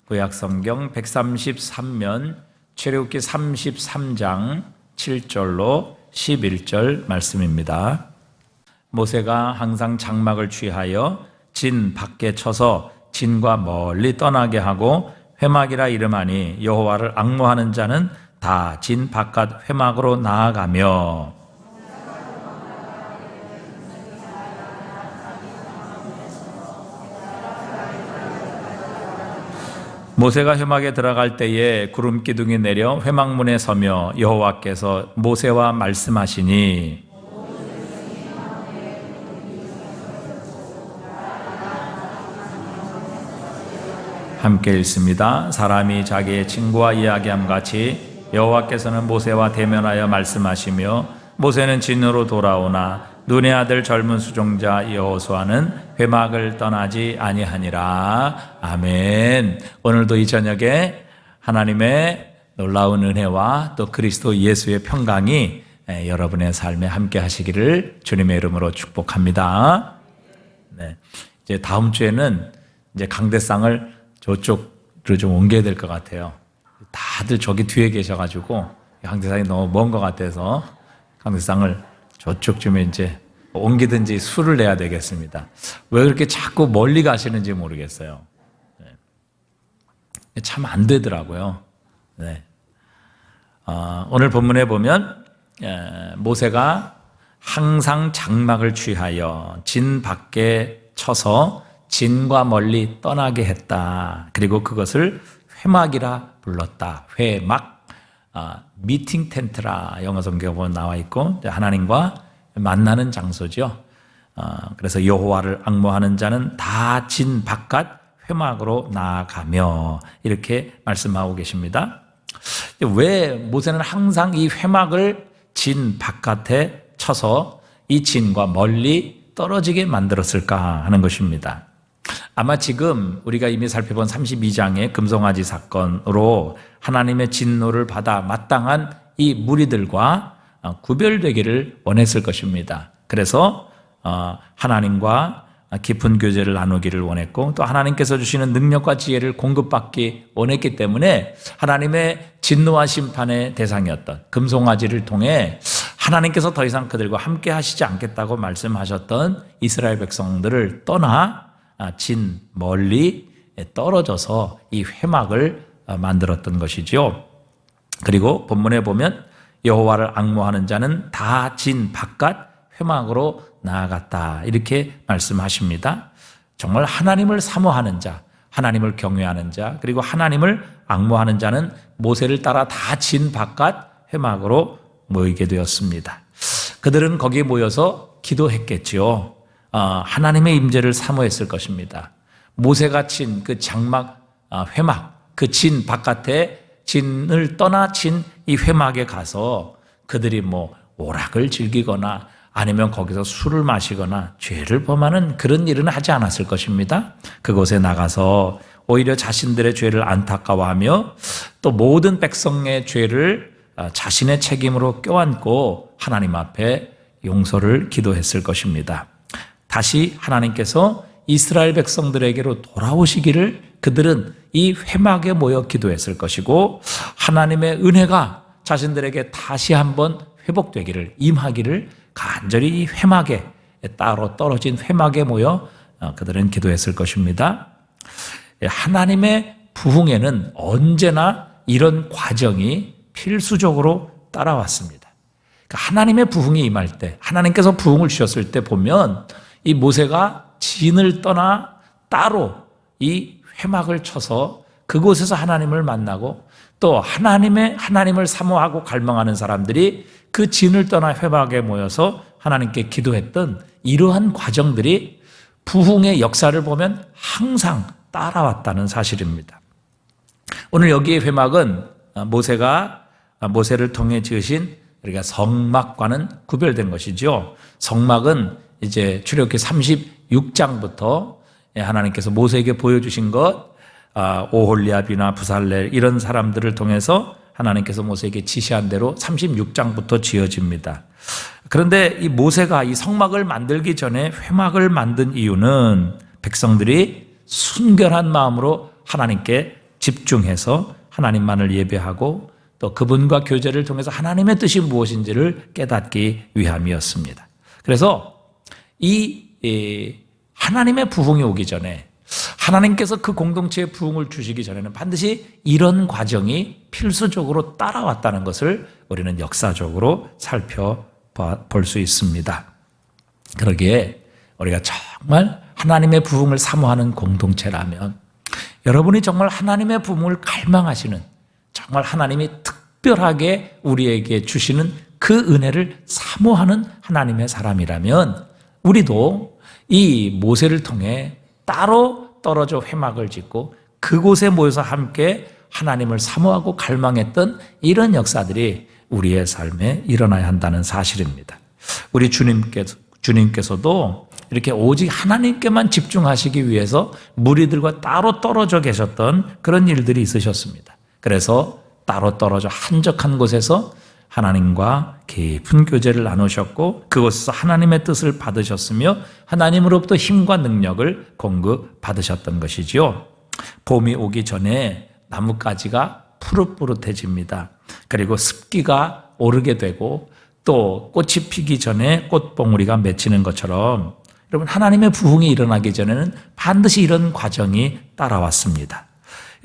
구약성경 133면 출애굽기 33장 7절로 11절 말씀입니다. 모세가 항상 장막을 취하여 진 밖에 쳐서 진과 멀리 떠나게 하고 회막이라 이름하니 여호와를 앙모하는 자는 다 진 바깥 회막으로 나아가며 모세가 회막에 들어갈 때에 구름 기둥이 내려 회막문에 서며 여호와께서 모세와 말씀하시니 함께 읽습니다. 사람이 자기의 친구와 이야기함 같이 여호와께서는 모세와 대면하여 말씀하시며 모세는 진으로 돌아오나 눈의 아들 젊은 수종자 여호수아는 회막을 떠나지 아니하니라. 아멘. 오늘도 이 저녁에 하나님의 놀라운 은혜와 또 그리스도 예수의 평강이 여러분의 삶에 함께 하시기를 주님의 이름으로 축복합니다. 네. 이제 다음 주에는 이제 강대상을 저쪽으로 좀 옮겨야 될 것 같아요. 다들 저기 뒤에 계셔가지고 강대상이 너무 먼 것 같아서 강대상을 저쪽쯤에 이제 옮기든지 수를 내야 되겠습니다. 왜 그렇게 자꾸 멀리 가시는지 모르겠어요. 네. 참 안 되더라고요. 네. 오늘 본문에 보면 모세가 항상 장막을 취하여 진 밖에 쳐서 진과 멀리 떠나게 했다. 그리고 그것을 회막이라 불렀다. 회막, 미팅 텐트라 영어 성경에 보면 나와 있고 하나님과 만나는 장소죠. 그래서 여호와를 앙모하는 자는 다 진 바깥 회막으로 나아가며 이렇게 말씀하고 계십니다. 왜 모세는 항상 이 회막을 진 바깥에 쳐서 이 진과 멀리 떨어지게 만들었을까 하는 것입니다. 아마 지금 우리가 이미 살펴본 32장의 금송아지 사건으로 하나님의 진노를 받아 마땅한 이 무리들과 구별되기를 원했을 것입니다. 그래서 하나님과 깊은 교제를 나누기를 원했고 또 하나님께서 주시는 능력과 지혜를 공급받기 원했기 때문에 하나님의 진노와 심판의 대상이었던 금송아지를 통해 하나님께서 더 이상 그들과 함께 하시지 않겠다고 말씀하셨던 이스라엘 백성들을 떠나 진 멀리 떨어져서 이 회막을 만들었던 것이죠. 그리고 본문에 보면 여호와를 앙모하는 자는 다 진 바깥 회막으로 나아갔다 이렇게 말씀하십니다. 정말 하나님을 사모하는 자, 하나님을 경외하는 자, 그리고 하나님을 앙모하는 자는 모세를 따라 다 진 바깥 회막으로 모이게 되었습니다. 그들은 거기에 모여서 기도했겠지요. 하나님의 임재를 사모했을 것입니다. 모세가 친 그 장막, 회막, 그 진 바깥에 진을 떠나 친 이 회막에 가서 그들이 오락을 즐기거나 아니면 거기서 술을 마시거나 죄를 범하는 그런 일은 하지 않았을 것입니다. 그곳에 나가서 오히려 자신들의 죄를 안타까워하며 또 모든 백성의 죄를 자신의 책임으로 껴안고 하나님 앞에 용서를 기도했을 것입니다. 다시 하나님께서 이스라엘 백성들에게로 돌아오시기를 그들은 이 회막에 모여 기도했을 것이고 하나님의 은혜가 자신들에게 다시 한번 회복되기를 임하기를 간절히 이 회막에 따로 떨어진 회막에 모여 그들은 기도했을 것입니다. 하나님의 부흥에는 언제나 이런 과정이 필수적으로 따라왔습니다. 하나님의 부흥이 임할 때 하나님께서 부흥을 주셨을 때 보면 이 모세가 진을 떠나 따로 이 회막을 쳐서 그곳에서 하나님을 만나고 또 하나님을 사모하고 갈망하는 사람들이 그 진을 떠나 회막에 모여서 하나님께 기도했던 이러한 과정들이 부흥의 역사를 보면 항상 따라왔다는 사실입니다. 오늘 여기의 회막은 모세가 모세를 통해 지으신 우리가 성막과는 구별된 것이죠. 성막은 이제 출애굽기 36장부터 하나님께서 모세에게 보여주신 것, 오홀리압이나 부살렐 이런 사람들을 통해서 하나님께서 모세에게 지시한 대로 36장부터 지어집니다. 그런데 이 모세가 이 성막을 만들기 전에 회막을 만든 이유는 백성들이 순결한 마음으로 하나님께 집중해서 하나님만을 예배하고 또 그분과 교제를 통해서 하나님의 뜻이 무엇인지를 깨닫기 위함이었습니다. 그래서 이 하나님의 부흥이 오기 전에 하나님께서 그 공동체에 부흥을 주시기 전에는 반드시 이런 과정이 필수적으로 따라왔다는 것을 우리는 역사적으로 살펴볼 수 있습니다. 그러기에 우리가 정말 하나님의 부흥을 사모하는 공동체라면 여러분이 정말 하나님의 부흥을 갈망하시는 정말 하나님이 특별하게 우리에게 주시는 그 은혜를 사모하는 하나님의 사람이라면 우리도 이 모세를 통해 따로 떨어져 회막을 짓고 그곳에 모여서 함께 하나님을 사모하고 갈망했던 이런 역사들이 우리의 삶에 일어나야 한다는 사실입니다. 우리 주님께서도 이렇게 오직 하나님께만 집중하시기 위해서 무리들과 따로 떨어져 계셨던 그런 일들이 있으셨습니다. 그래서 따로 떨어져 한적한 곳에서 하나님과 깊은 교제를 나누셨고 그곳에서 하나님의 뜻을 받으셨으며 하나님으로부터 힘과 능력을 공급받으셨던 것이지요. 봄이 오기 전에 나뭇가지가 푸릇푸릇해집니다. 그리고 습기가 오르게 되고 또 꽃이 피기 전에 꽃봉우리가 맺히는 것처럼 여러분 하나님의 부흥이 일어나기 전에는 반드시 이런 과정이 따라왔습니다.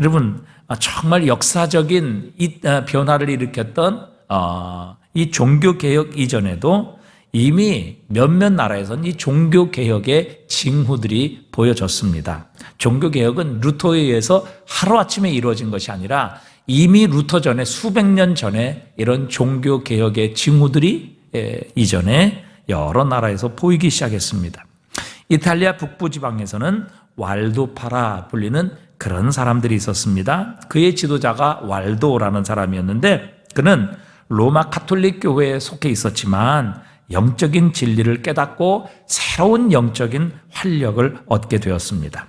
여러분 정말 역사적인 이 변화를 일으켰던 이 종교개혁 이전에도 이미 몇몇 나라에서는 이 종교개혁의 징후들이 보여졌습니다. 종교개혁은 루터에 의해서 하루아침에 이루어진 것이 아니라 이미 루터 전에 수백 년 전에 이런 종교개혁의 징후들이 이전에 여러 나라에서 보이기 시작했습니다. 이탈리아 북부 지방에서는 왈도파라 불리는 그런 사람들이 있었습니다. 그의 지도자가 왈도라는 사람이었는데 그는 로마 가톨릭 교회에 속해 있었지만 영적인 진리를 깨닫고 새로운 영적인 활력을 얻게 되었습니다.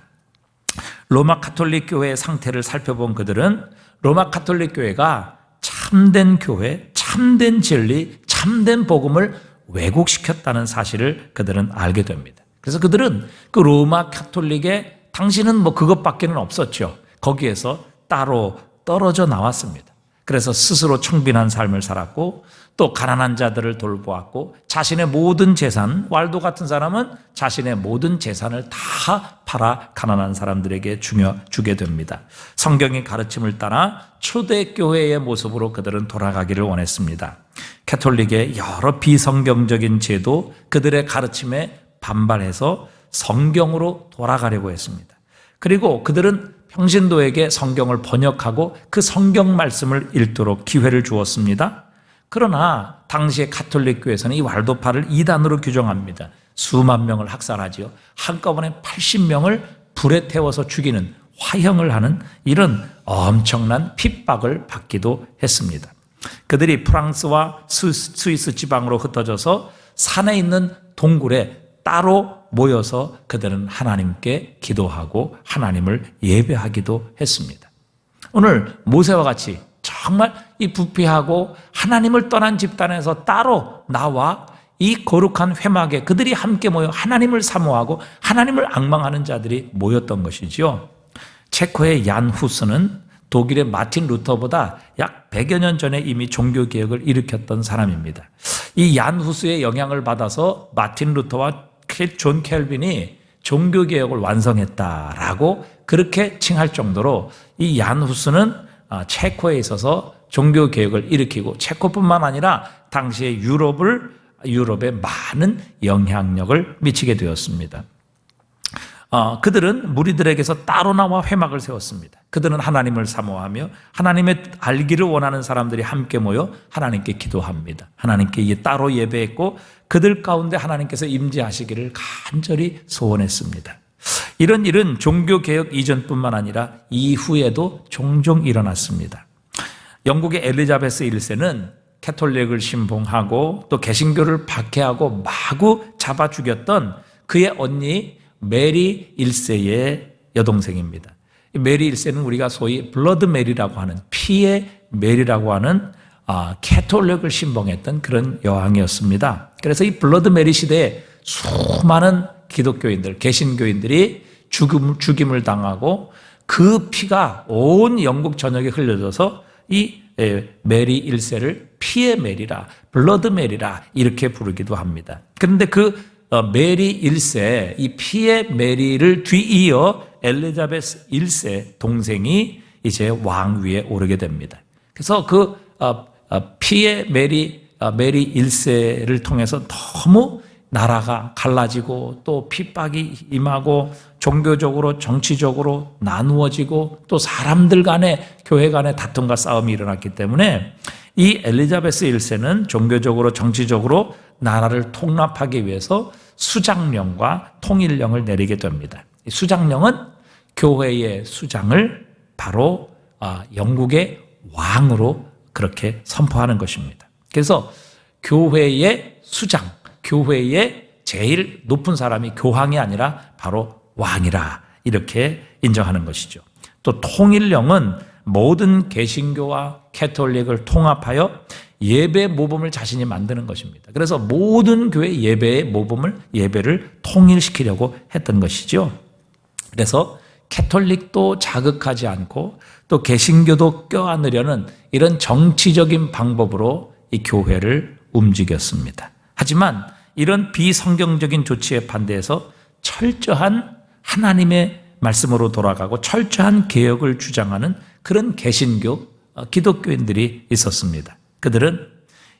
로마 가톨릭 교회의 상태를 살펴본 그들은 로마 가톨릭 교회가 참된 교회, 참된 진리, 참된 복음을 왜곡시켰다는 사실을 그들은 알게 됩니다. 그래서 그들은 그 로마 가톨릭의 당신은 그것밖에는 없었죠. 거기에서 따로 떨어져 나왔습니다. 그래서 스스로 청빈한 삶을 살았고 또 가난한 자들을 돌보았고 자신의 모든 재산, 왈도 같은 사람은 자신의 모든 재산을 다 팔아 가난한 사람들에게 주게 됩니다. 성경의 가르침을 따라 초대교회의 모습으로 그들은 돌아가기를 원했습니다. 가톨릭의 여러 비성경적인 제도, 그들의 가르침에 반발해서 성경으로 돌아가려고 했습니다. 그리고 그들은 평신도에게 성경을 번역하고 그 성경 말씀을 읽도록 기회를 주었습니다. 그러나 당시의 가톨릭 교회에서는 이 왈도파를 이단으로 규정합니다. 수만 명을 학살하지요. 한꺼번에 80명을 불에 태워서 죽이는 화형을 하는 이런 엄청난 핍박을 받기도 했습니다. 그들이 프랑스와 스위스 지방으로 흩어져서 산에 있는 동굴에 따로 모여서 그들은 하나님께 기도하고 하나님을 예배하기도 했습니다. 오늘 모세와 같이 정말 이 부패하고 하나님을 떠난 집단에서 따로 나와 이 거룩한 회막에 그들이 함께 모여 하나님을 사모하고 하나님을 앙망하는 자들이 모였던 것이지요. 체코의 얀 후스는 독일의 마틴 루터보다 약 100여 년 전에 이미 종교개혁을 일으켰던 사람입니다. 이 얀 후스의 영향을 받아서 마틴 루터와 존 켈빈이 종교개혁을 완성했다라고 그렇게 칭할 정도로 이 얀 후스는 체코에 있어서 종교개혁을 일으키고 체코뿐만 아니라 당시의 유럽에 많은 영향력을 미치게 되었습니다. 그들은 무리들에게서 따로 나와 회막을 세웠습니다. 그들은 하나님을 사모하며 하나님의 알기를 원하는 사람들이 함께 모여 하나님께 기도합니다. 하나님께 따로 예배했고 그들 가운데 하나님께서 임재하시기를 간절히 소원했습니다. 이런 일은 종교개혁 이전뿐만 아니라 이후에도 종종 일어났습니다. 영국의 엘리자베스 1세는 캐톨릭을 신봉하고 또 개신교를 박해하고 마구 잡아 죽였던 그의 언니 메리 1세의 여동생입니다. 메리 1세는 우리가 소위 블러드 메리라고 하는 피의 메리라고 하는 캐톨릭을 신봉했던 그런 여왕이었습니다. 그래서 이 블러드 메리 시대에 수많은 기독교인들, 개신교인들이 죽임을 당하고 그 피가 온 영국 전역에 흘려져서 이 메리 1세를 피의 메리라, 블러드 메리라 이렇게 부르기도 합니다. 그런데 그 메리 1세, 이 피의 메리를 뒤이어 엘리자베스 1세 동생이 이제 왕위에 오르게 됩니다. 그래서 그 피의 메리 1세를 통해서 너무 나라가 갈라지고 또 핍박이 임하고 종교적으로 정치적으로 나누어지고 또 사람들 간에 교회 간에 다툼과 싸움이 일어났기 때문에 이 엘리자베스 1세는 종교적으로 정치적으로 나라를 통합하기 위해서 수장령과 통일령을 내리게 됩니다. 이 수장령은 교회의 수장을 바로 영국의 왕으로 그렇게 선포하는 것입니다. 그래서 교회의 수장, 교회의 제일 높은 사람이 교황이 아니라 바로 왕이라 이렇게 인정하는 것이죠. 또 통일령은 모든 개신교와 캐톨릭을 통합하여 예배 모범을 자신이 만드는 것입니다. 그래서 모든 교회 예배의 모범을 예배를 통일시키려고 했던 것이죠. 그래서 캐톨릭도 자극하지 않고 또 개신교도 껴안으려는 이런 정치적인 방법으로 이 교회를 움직였습니다. 하지만 이런 비성경적인 조치에 반대해서 철저한 하나님의 말씀으로 돌아가고 철저한 개혁을 주장하는 그런 개신교, 기독교인들이 있었습니다. 그들은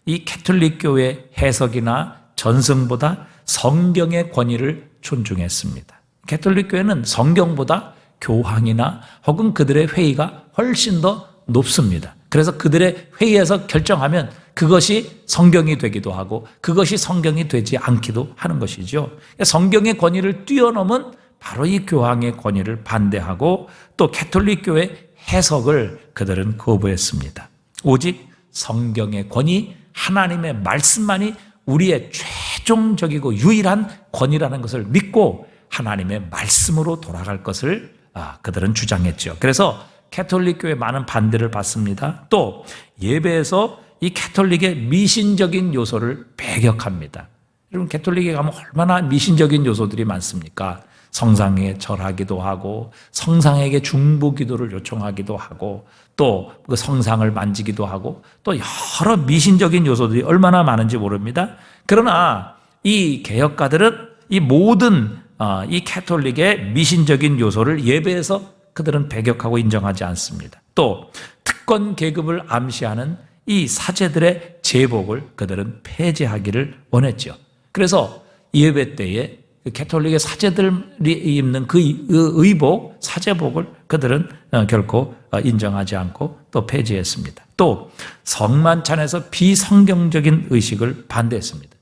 이 캐톨릭 교회 해석이나 전승보다 성경의 권위를 존중했습니다. 캐톨릭 교회는 성경보다 교황이나 혹은 그들의 회의가 훨씬 더 높습니다. 그래서 그들의 회의에서 결정하면 그것이 성경이 되기도 하고 그것이 성경이 되지 않기도 하는 것이죠. 성경의 권위를 뛰어넘은 바로 이 교황의 권위를 반대하고 또 캐톨릭 교회 해석을 그들은 거부했습니다. 오직 성경의 권위, 하나님의 말씀만이 우리의 최종적이고 유일한 권위라는 것을 믿고 하나님의 말씀으로 돌아갈 것을 그들은 주장했죠. 그래서 캐톨릭 교회 많은 반대를 받습니다. 또 예배에서 이 캐톨릭의 미신적인 요소를 배격합니다. 여러분 캐톨릭에 가면 얼마나 미신적인 요소들이 많습니까? 성상에 절하기도 하고 성상에게 중보 기도를 요청하기도 하고 또 그 성상을 만지기도 하고 또 여러 미신적인 요소들이 얼마나 많은지 모릅니다. 그러나 이 개혁가들은 이 모든 이 캐톨릭의 미신적인 요소를 예배에서 그들은 배격하고 인정하지 않습니다. 또 특권 계급을 암시하는 이 사제들의 제복을 그들은 폐지하기를 원했죠. 그래서 예배 때에 캐톨릭의 사제들이 입는 그 의복, 사제복을 그들은 결코 인정하지 않고 또 폐지했습니다. 또 성만찬에서 비성경적인 의식을 반대했습니다.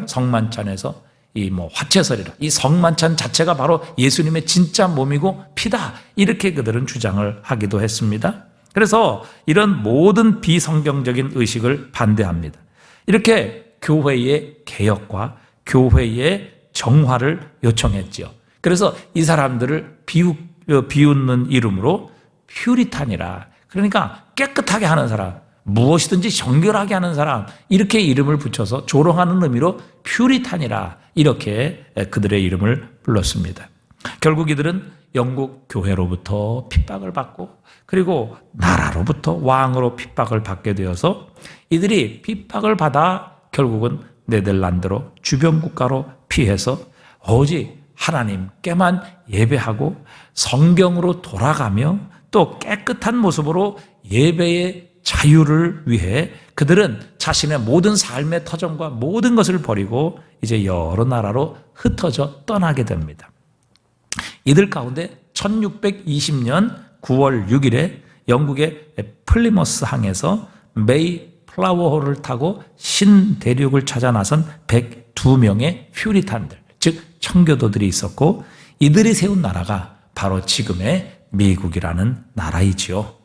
성만찬에서 이 화채설이라 이 성만찬 자체가 바로 예수님의 진짜 몸이고 피다 이렇게 그들은 주장을 하기도 했습니다. 그래서 이런 모든 비성경적인 의식을 반대합니다. 이렇게 교회의 개혁과 교회의 정화를 요청했지요. 그래서 이 사람들을 비웃는 이름으로 퓨리탄이라, 그러니까 깨끗하게 하는 사람, 무엇이든지 정결하게 하는 사람, 이렇게 이름을 붙여서 조롱하는 의미로 퓨리탄이라 이렇게 그들의 이름을 불렀습니다. 결국 이들은 영국 교회로부터 핍박을 받고 그리고 나라로부터 왕으로 핍박을 받게 되어서 이들이 핍박을 받아 결국은 네덜란드로 주변 국가로 피해서 오직 하나님께만 예배하고 성경으로 돌아가며 또 깨끗한 모습으로 예배의 자유를 위해 그들은 자신의 모든 삶의 터전과 모든 것을 버리고 이제 여러 나라로 흩어져 떠나게 됩니다. 이들 가운데 1620년 9월 6일에 영국의 플리머스 항에서 메이 플라워홀을 타고 신대륙을 찾아 나선 102명의 퓨리탄들, 즉 청교도들이 있었고 이들이 세운 나라가 바로 지금의 미국이라는 나라이지요.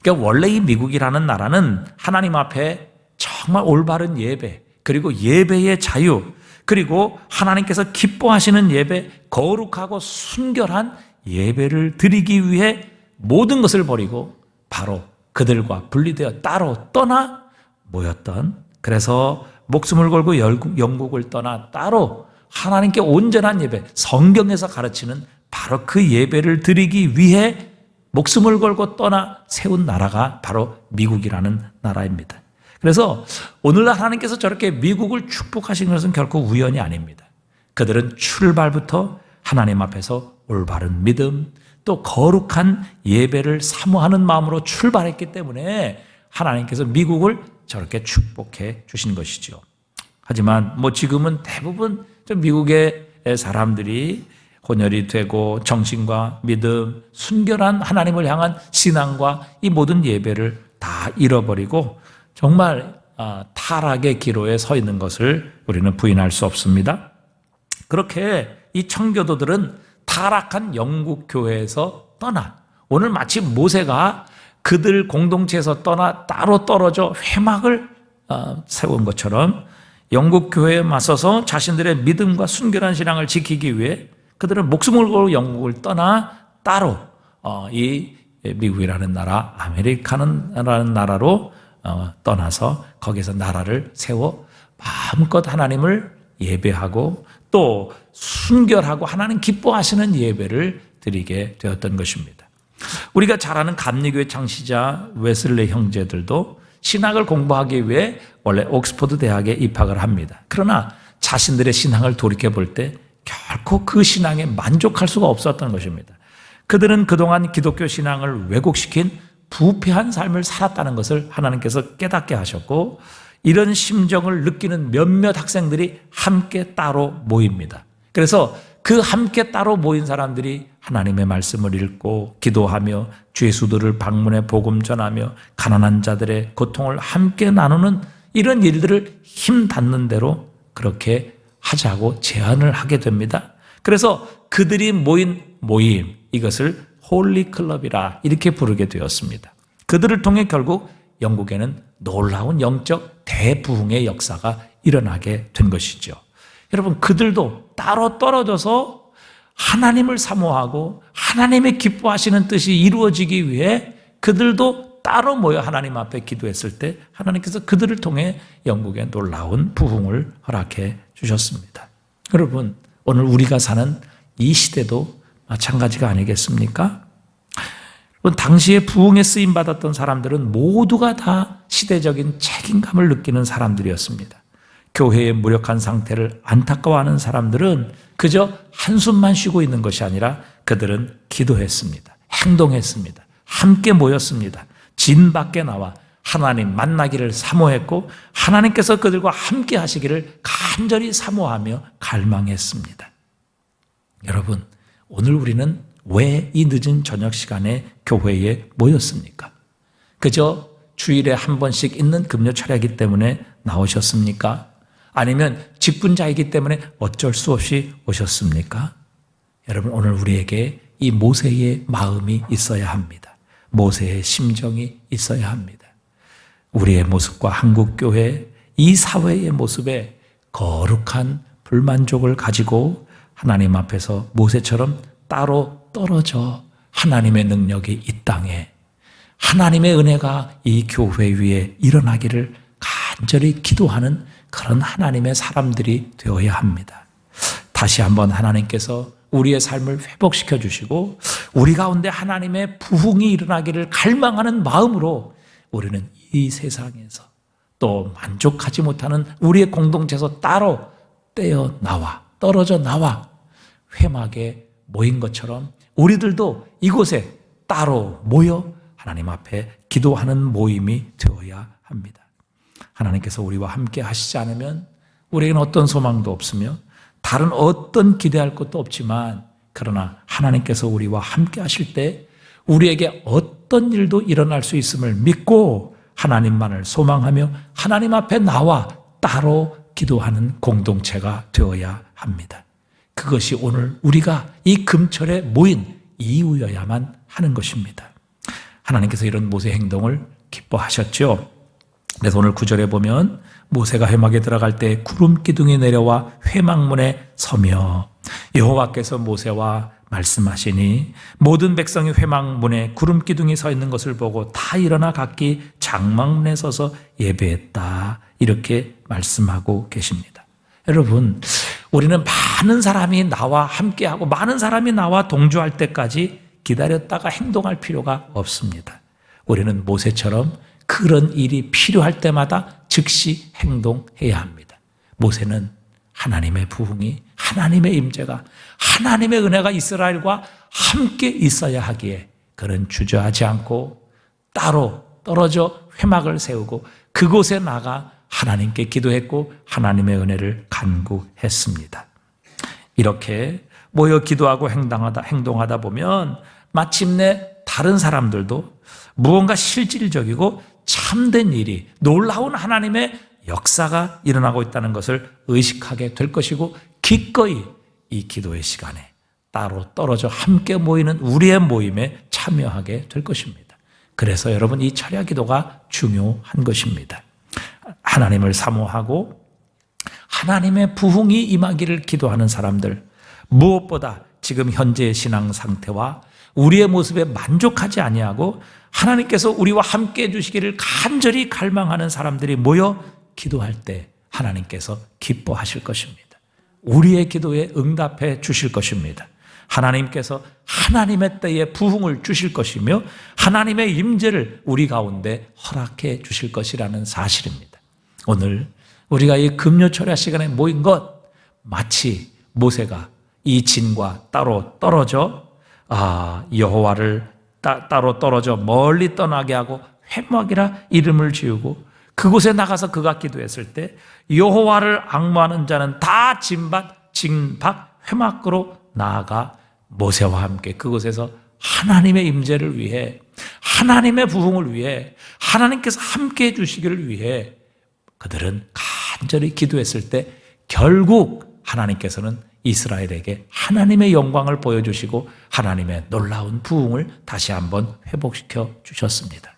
그러니까 원래 이 미국이라는 나라는 하나님 앞에 정말 올바른 예배, 그리고 예배의 자유, 그리고 하나님께서 기뻐하시는 예배, 거룩하고 순결한 예배를 드리기 위해 모든 것을 버리고 바로 그들과 분리되어 따로 떠나 모였던, 그래서 목숨을 걸고 영국을 떠나 따로 하나님께 온전한 예배, 성경에서 가르치는 바로 그 예배를 드리기 위해 목숨을 걸고 떠나 세운 나라가 바로 미국이라는 나라입니다. 그래서 오늘날 하나님께서 저렇게 미국을 축복하신 것은 결코 우연이 아닙니다. 그들은 출발부터 하나님 앞에서 올바른 믿음, 또 거룩한 예배를 사모하는 마음으로 출발했기 때문에 하나님께서 미국을 저렇게 축복해 주신 것이죠. 하지만 지금은 대부분 미국의 사람들이 혼혈이 되고 정신과 믿음, 순결한 하나님을 향한 신앙과 이 모든 예배를 다 잃어버리고 정말 타락의 기로에 서 있는 것을 우리는 부인할 수 없습니다. 그렇게 이 청교도들은 타락한 영국 교회에서 떠나 오늘 마치 모세가 그들 공동체에서 떠나 따로 떨어져 회막을 세운 것처럼 영국 교회에 맞서서 자신들의 믿음과 순결한 신앙을 지키기 위해 그들은 목숨을 걸고 영국을 떠나 따로 이 미국이라는 나라, 아메리카라는 나라로 떠나서 거기서 나라를 세워 마음껏 하나님을 예배하고 또 순결하고 하나님 기뻐하시는 예배를 드리게 되었던 것입니다. 우리가 잘 아는 감리교회 창시자 웨슬리 형제들도 신학을 공부하기 위해 원래 옥스퍼드 대학에 입학을 합니다. 그러나 자신들의 신앙을 돌이켜볼 때 결코 그 신앙에 만족할 수가 없었던 것입니다. 그들은 그동안 기독교 신앙을 왜곡시킨 부패한 삶을 살았다는 것을 하나님께서 깨닫게 하셨고 이런 심정을 느끼는 몇몇 학생들이 함께 따로 모입니다. 그래서 그 함께 따로 모인 사람들이 하나님의 말씀을 읽고 기도하며 죄수들을 방문해 복음 전하며 가난한 자들의 고통을 함께 나누는 이런 일들을 힘 닿는 대로 그렇게 하자고 제안을 하게 됩니다. 그래서 그들이 모인 모임, 이것을 홀리 클럽이라 이렇게 부르게 되었습니다. 그들을 통해 결국 영국에는 놀라운 영적 대부흥의 역사가 일어나게 된 것이죠. 여러분, 그들도 따로 떨어져서 하나님을 사모하고 하나님의 기뻐하시는 뜻이 이루어지기 위해 그들도 따로 모여 하나님 앞에 기도했을 때 하나님께서 그들을 통해 영국에 놀라운 부흥을 허락해 주셨습니다. 여러분, 오늘 우리가 사는 이 시대도 마찬가지가 아니겠습니까? 당시에 부흥에 쓰임받았던 사람들은 모두가 다 시대적인 책임감을 느끼는 사람들이었습니다. 교회의 무력한 상태를 안타까워하는 사람들은 그저 한숨만 쉬고 있는 것이 아니라 그들은 기도했습니다. 행동했습니다. 함께 모였습니다. 진 밖에 나와 하나님 만나기를 사모했고 하나님께서 그들과 함께 하시기를 간절히 사모하며 갈망했습니다. 여러분, 오늘 우리는 왜 이 늦은 저녁 시간에 교회에 모였습니까? 그저 주일에 한 번씩 있는 금요 철야이기 때문에 나오셨습니까? 아니면 직분자이기 때문에 어쩔 수 없이 오셨습니까? 여러분, 오늘 우리에게 이 모세의 마음이 있어야 합니다. 모세의 심정이 있어야 합니다. 우리의 모습과 한국교회, 이 사회의 모습에 거룩한 불만족을 가지고 하나님 앞에서 모세처럼 따로 떨어져 하나님의 능력이 이 땅에, 하나님의 은혜가 이 교회 위에 일어나기를 간절히 기도하는 그런 하나님의 사람들이 되어야 합니다. 다시 한번 하나님께서 우리의 삶을 회복시켜 주시고 우리 가운데 하나님의 부흥이 일어나기를 갈망하는 마음으로 우리는 이 세상에서 또 만족하지 못하는 우리의 공동체에서 따로 떼어 나와 떨어져 나와 회막에 모인 것처럼 우리들도 이곳에 따로 모여 하나님 앞에 기도하는 모임이 되어야 합니다. 하나님께서 우리와 함께 하시지 않으면 우리에게는 어떤 소망도 없으며 다른 어떤 기대할 것도 없지만 그러나 하나님께서 우리와 함께 하실 때 우리에게 어떤 일도 일어날 수 있음을 믿고 하나님만을 소망하며 하나님 앞에 나와 따로 기도하는 공동체가 되어야 합니다. 그것이 오늘 우리가 이 금철에 모인 이유여야만 하는 것입니다. 하나님께서 이런 모세 행동을 기뻐하셨죠. 그래서 오늘 9절에 보면 모세가 회막에 들어갈 때 구름 기둥이 내려와 회막문에 서며 여호와께서 모세와 말씀하시니 모든 백성이 회막문에 구름 기둥이 서 있는 것을 보고 다 일어나 각기 장막문에 서서 예배했다. 이렇게 말씀하고 계십니다. 여러분, 우리는 많은 사람이 나와 함께하고 많은 사람이 나와 동조할 때까지 기다렸다가 행동할 필요가 없습니다. 우리는 모세처럼 그런 일이 필요할 때마다 즉시 행동해야 합니다. 모세는 하나님의 부흥이, 하나님의 임재가, 하나님의 은혜가 이스라엘과 함께 있어야 하기에 그는 주저하지 않고 따로 떨어져 회막을 세우고 그곳에 나가 하나님께 기도했고 하나님의 은혜를 간구했습니다. 이렇게 모여 기도하고 행동하다 보면 마침내 다른 사람들도 무언가 실질적이고 참된 일이, 놀라운 하나님의 역사가 일어나고 있다는 것을 의식하게 될 것이고 기꺼이 이 기도의 시간에 따로 떨어져 함께 모이는 우리의 모임에 참여하게 될 것입니다. 그래서 여러분, 이 철야 기도가 중요한 것입니다. 하나님을 사모하고 하나님의 부흥이 임하기를 기도하는 사람들, 무엇보다 지금 현재의 신앙 상태와 우리의 모습에 만족하지 아니하고 하나님께서 우리와 함께 해주시기를 간절히 갈망하는 사람들이 모여 기도할 때 하나님께서 기뻐하실 것입니다. 우리의 기도에 응답해 주실 것입니다. 하나님께서 하나님의 때에 부흥을 주실 것이며 하나님의 임재를 우리 가운데 허락해 주실 것이라는 사실입니다. 오늘 우리가 이 금요철야 시간에 모인 것, 마치 모세가 이 진과 따로 떨어져 여호와를 따로 떨어져 멀리 떠나게 하고 회막이라 이름을 지우고 그곳에 나가서 그가 기도했을 때 여호와를 앙모하는 자는 다 진박 회막으로 나아가 모세와 함께 그곳에서 하나님의 임재를 위해, 하나님의 부흥을 위해, 하나님께서 함께 해주시기를 위해 그들은 간절히 기도했을 때 결국 하나님께서는 이스라엘에게 하나님의 영광을 보여주시고 하나님의 놀라운 부흥을 다시 한번 회복시켜 주셨습니다.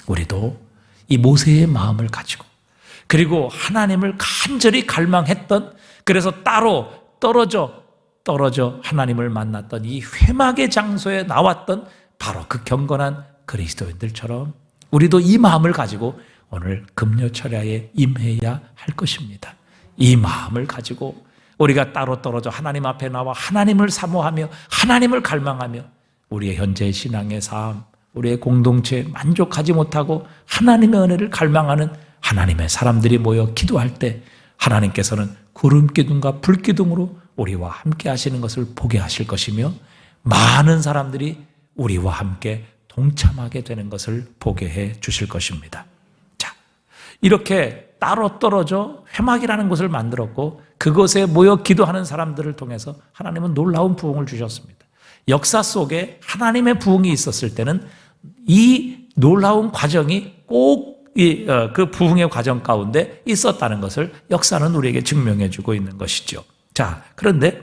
우리도 이 모세의 마음을 가지고, 그리고 하나님을 간절히 갈망했던, 그래서 따로 떨어져 하나님을 만났던 이 회막의 장소에 나왔던 바로 그 경건한 그리스도인들처럼 우리도 이 마음을 가지고 오늘 금요철야에 임해야 할 것입니다. 이 마음을 가지고 우리가 따로 떨어져 하나님 앞에 나와 하나님을 사모하며 하나님을 갈망하며 우리의 현재 신앙의 삶, 우리의 공동체에 만족하지 못하고 하나님의 은혜를 갈망하는 하나님의 사람들이 모여 기도할 때 하나님께서는 구름기둥과 불기둥으로 우리와 함께 하시는 것을 보게 하실 것이며 많은 사람들이 우리와 함께 동참하게 되는 것을 보게 해 주실 것입니다. 자, 이렇게 따로 떨어져 회막이라는 곳을 만들었고 그곳에 모여 기도하는 사람들을 통해서 하나님은 놀라운 부흥을 주셨습니다. 역사 속에 하나님의 부흥이 있었을 때는 이 놀라운 과정이 꼭 그 부흥의 과정 가운데 있었다는 것을 역사는 우리에게 증명해 주고 있는 것이죠. 자, 그런데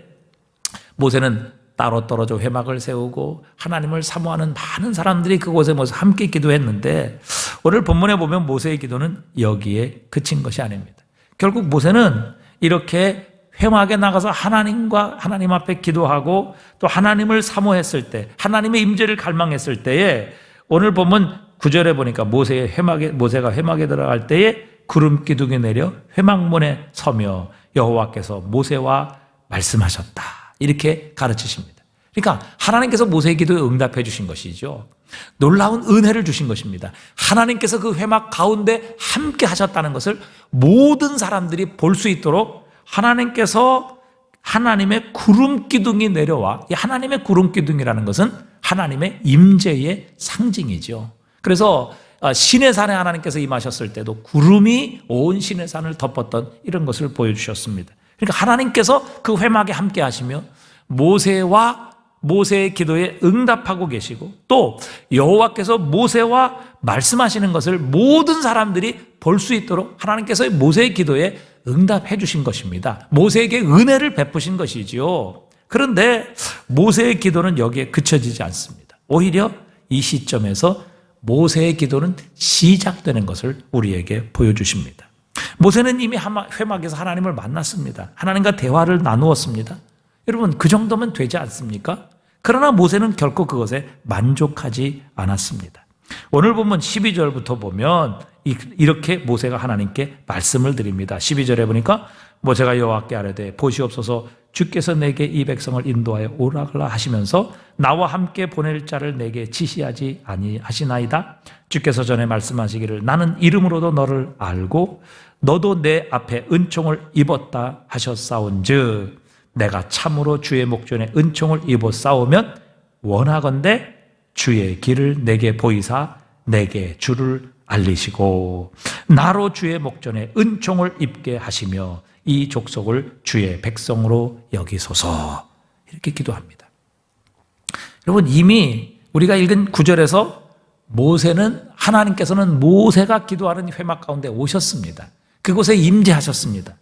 모세는 따로 떨어져 회막을 세우고 하나님을 사모하는 많은 사람들이 그곳에 모여서 함께 기도했는데 오늘 본문에 보면 모세의 기도는 여기에 그친 것이 아닙니다. 결국 모세는 이렇게 회막에 나가서 하나님 앞에 기도하고 또 하나님을 사모했을 때, 하나님의 임재를 갈망했을 때에 오늘 보면 9절에 보니까 모세가 회막에 들어갈 때에 구름 기둥이 내려 회막문에 서며 여호와께서 모세와 말씀하셨다. 이렇게 가르치십니다. 그러니까 하나님께서 모세의 기도에 응답해 주신 것이죠. 놀라운 은혜를 주신 것입니다. 하나님께서 그 회막 가운데 함께 하셨다는 것을 모든 사람들이 볼 수 있도록 하나님께서 하나님의 구름 기둥이 내려와, 이 하나님의 구름 기둥이라는 것은 하나님의 임재의 상징이죠. 그래서 시내산에 하나님께서 임하셨을 때도 구름이 온 시내산을 덮었던 이런 것을 보여주셨습니다. 그러니까 하나님께서 그 회막에 함께 하시며 모세의 기도에 응답하고 계시고 또 여호와께서 모세와 말씀하시는 것을 모든 사람들이 볼 수 있도록 하나님께서 모세의 기도에 응답해 주신 것입니다. 모세에게 은혜를 베푸신 것이지요. 그런데 모세의 기도는 여기에 그쳐지지 않습니다. 오히려 이 시점에서 모세의 기도는 시작되는 것을 우리에게 보여주십니다. 모세는 이미 회막에서 하나님을 만났습니다. 하나님과 대화를 나누었습니다. 여러분, 그 정도면 되지 않습니까? 그러나 모세는 결코 그것에 만족하지 않았습니다. 오늘 보면 12절부터 보면 이렇게 모세가 하나님께 말씀을 드립니다. 12절에 보니까 모세가 여호와께 아뢰되 보시옵소서 주께서 내게 이 백성을 인도하여 오라가라 하시면서 나와 함께 보낼 자를 내게 지시하지 아니하시나이다. 주께서 전에 말씀하시기를 나는 이름으로도 너를 알고 너도 내 앞에 은총을 입었다 하셨사온즉 내가 참으로 주의 목전에 은총을 입어 싸우면 원하건대 주의 길을 내게 보이사 내게 주를 알리시고 나로 주의 목전에 은총을 입게 하시며 이 족속을 주의 백성으로 여기소서. 이렇게 기도합니다. 여러분, 이미 우리가 읽은 9절에서 하나님께서는 모세가 기도하는 회막 가운데 오셨습니다. 그곳에 임재하셨습니다.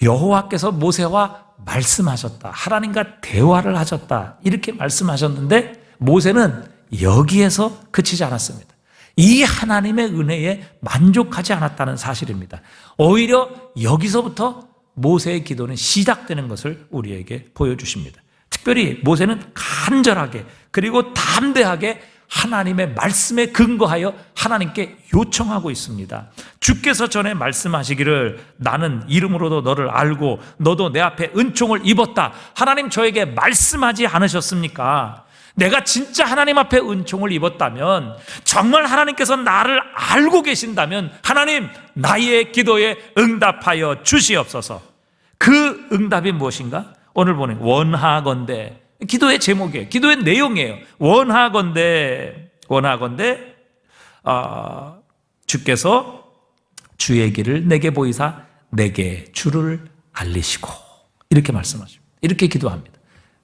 여호와께서 모세와 말씀하셨다. 하나님과 대화를 하셨다. 이렇게 말씀하셨는데 모세는 여기에서 그치지 않았습니다. 이 하나님의 은혜에 만족하지 않았다는 사실입니다. 오히려 여기서부터 모세의 기도는 시작되는 것을 우리에게 보여주십니다. 특별히 모세는 간절하게 그리고 담대하게 하나님의 말씀에 근거하여 하나님께 요청하고 있습니다. 주께서 전에 말씀하시기를 나는 이름으로도 너를 알고 너도 내 앞에 은총을 입었다. 하나님 저에게 말씀하지 않으셨습니까? 내가 진짜 하나님 앞에 은총을 입었다면, 정말 하나님께서 나를 알고 계신다면 하나님 나의 기도에 응답하여 주시옵소서. 그 응답이 무엇인가? 오늘 보는 원하건대, 기도의 제목이에요. 기도의 내용이에요. 원하건대 주께서 주의 길을 내게 보이사 내게 주를 알리시고, 이렇게 말씀하십니다. 이렇게 기도합니다.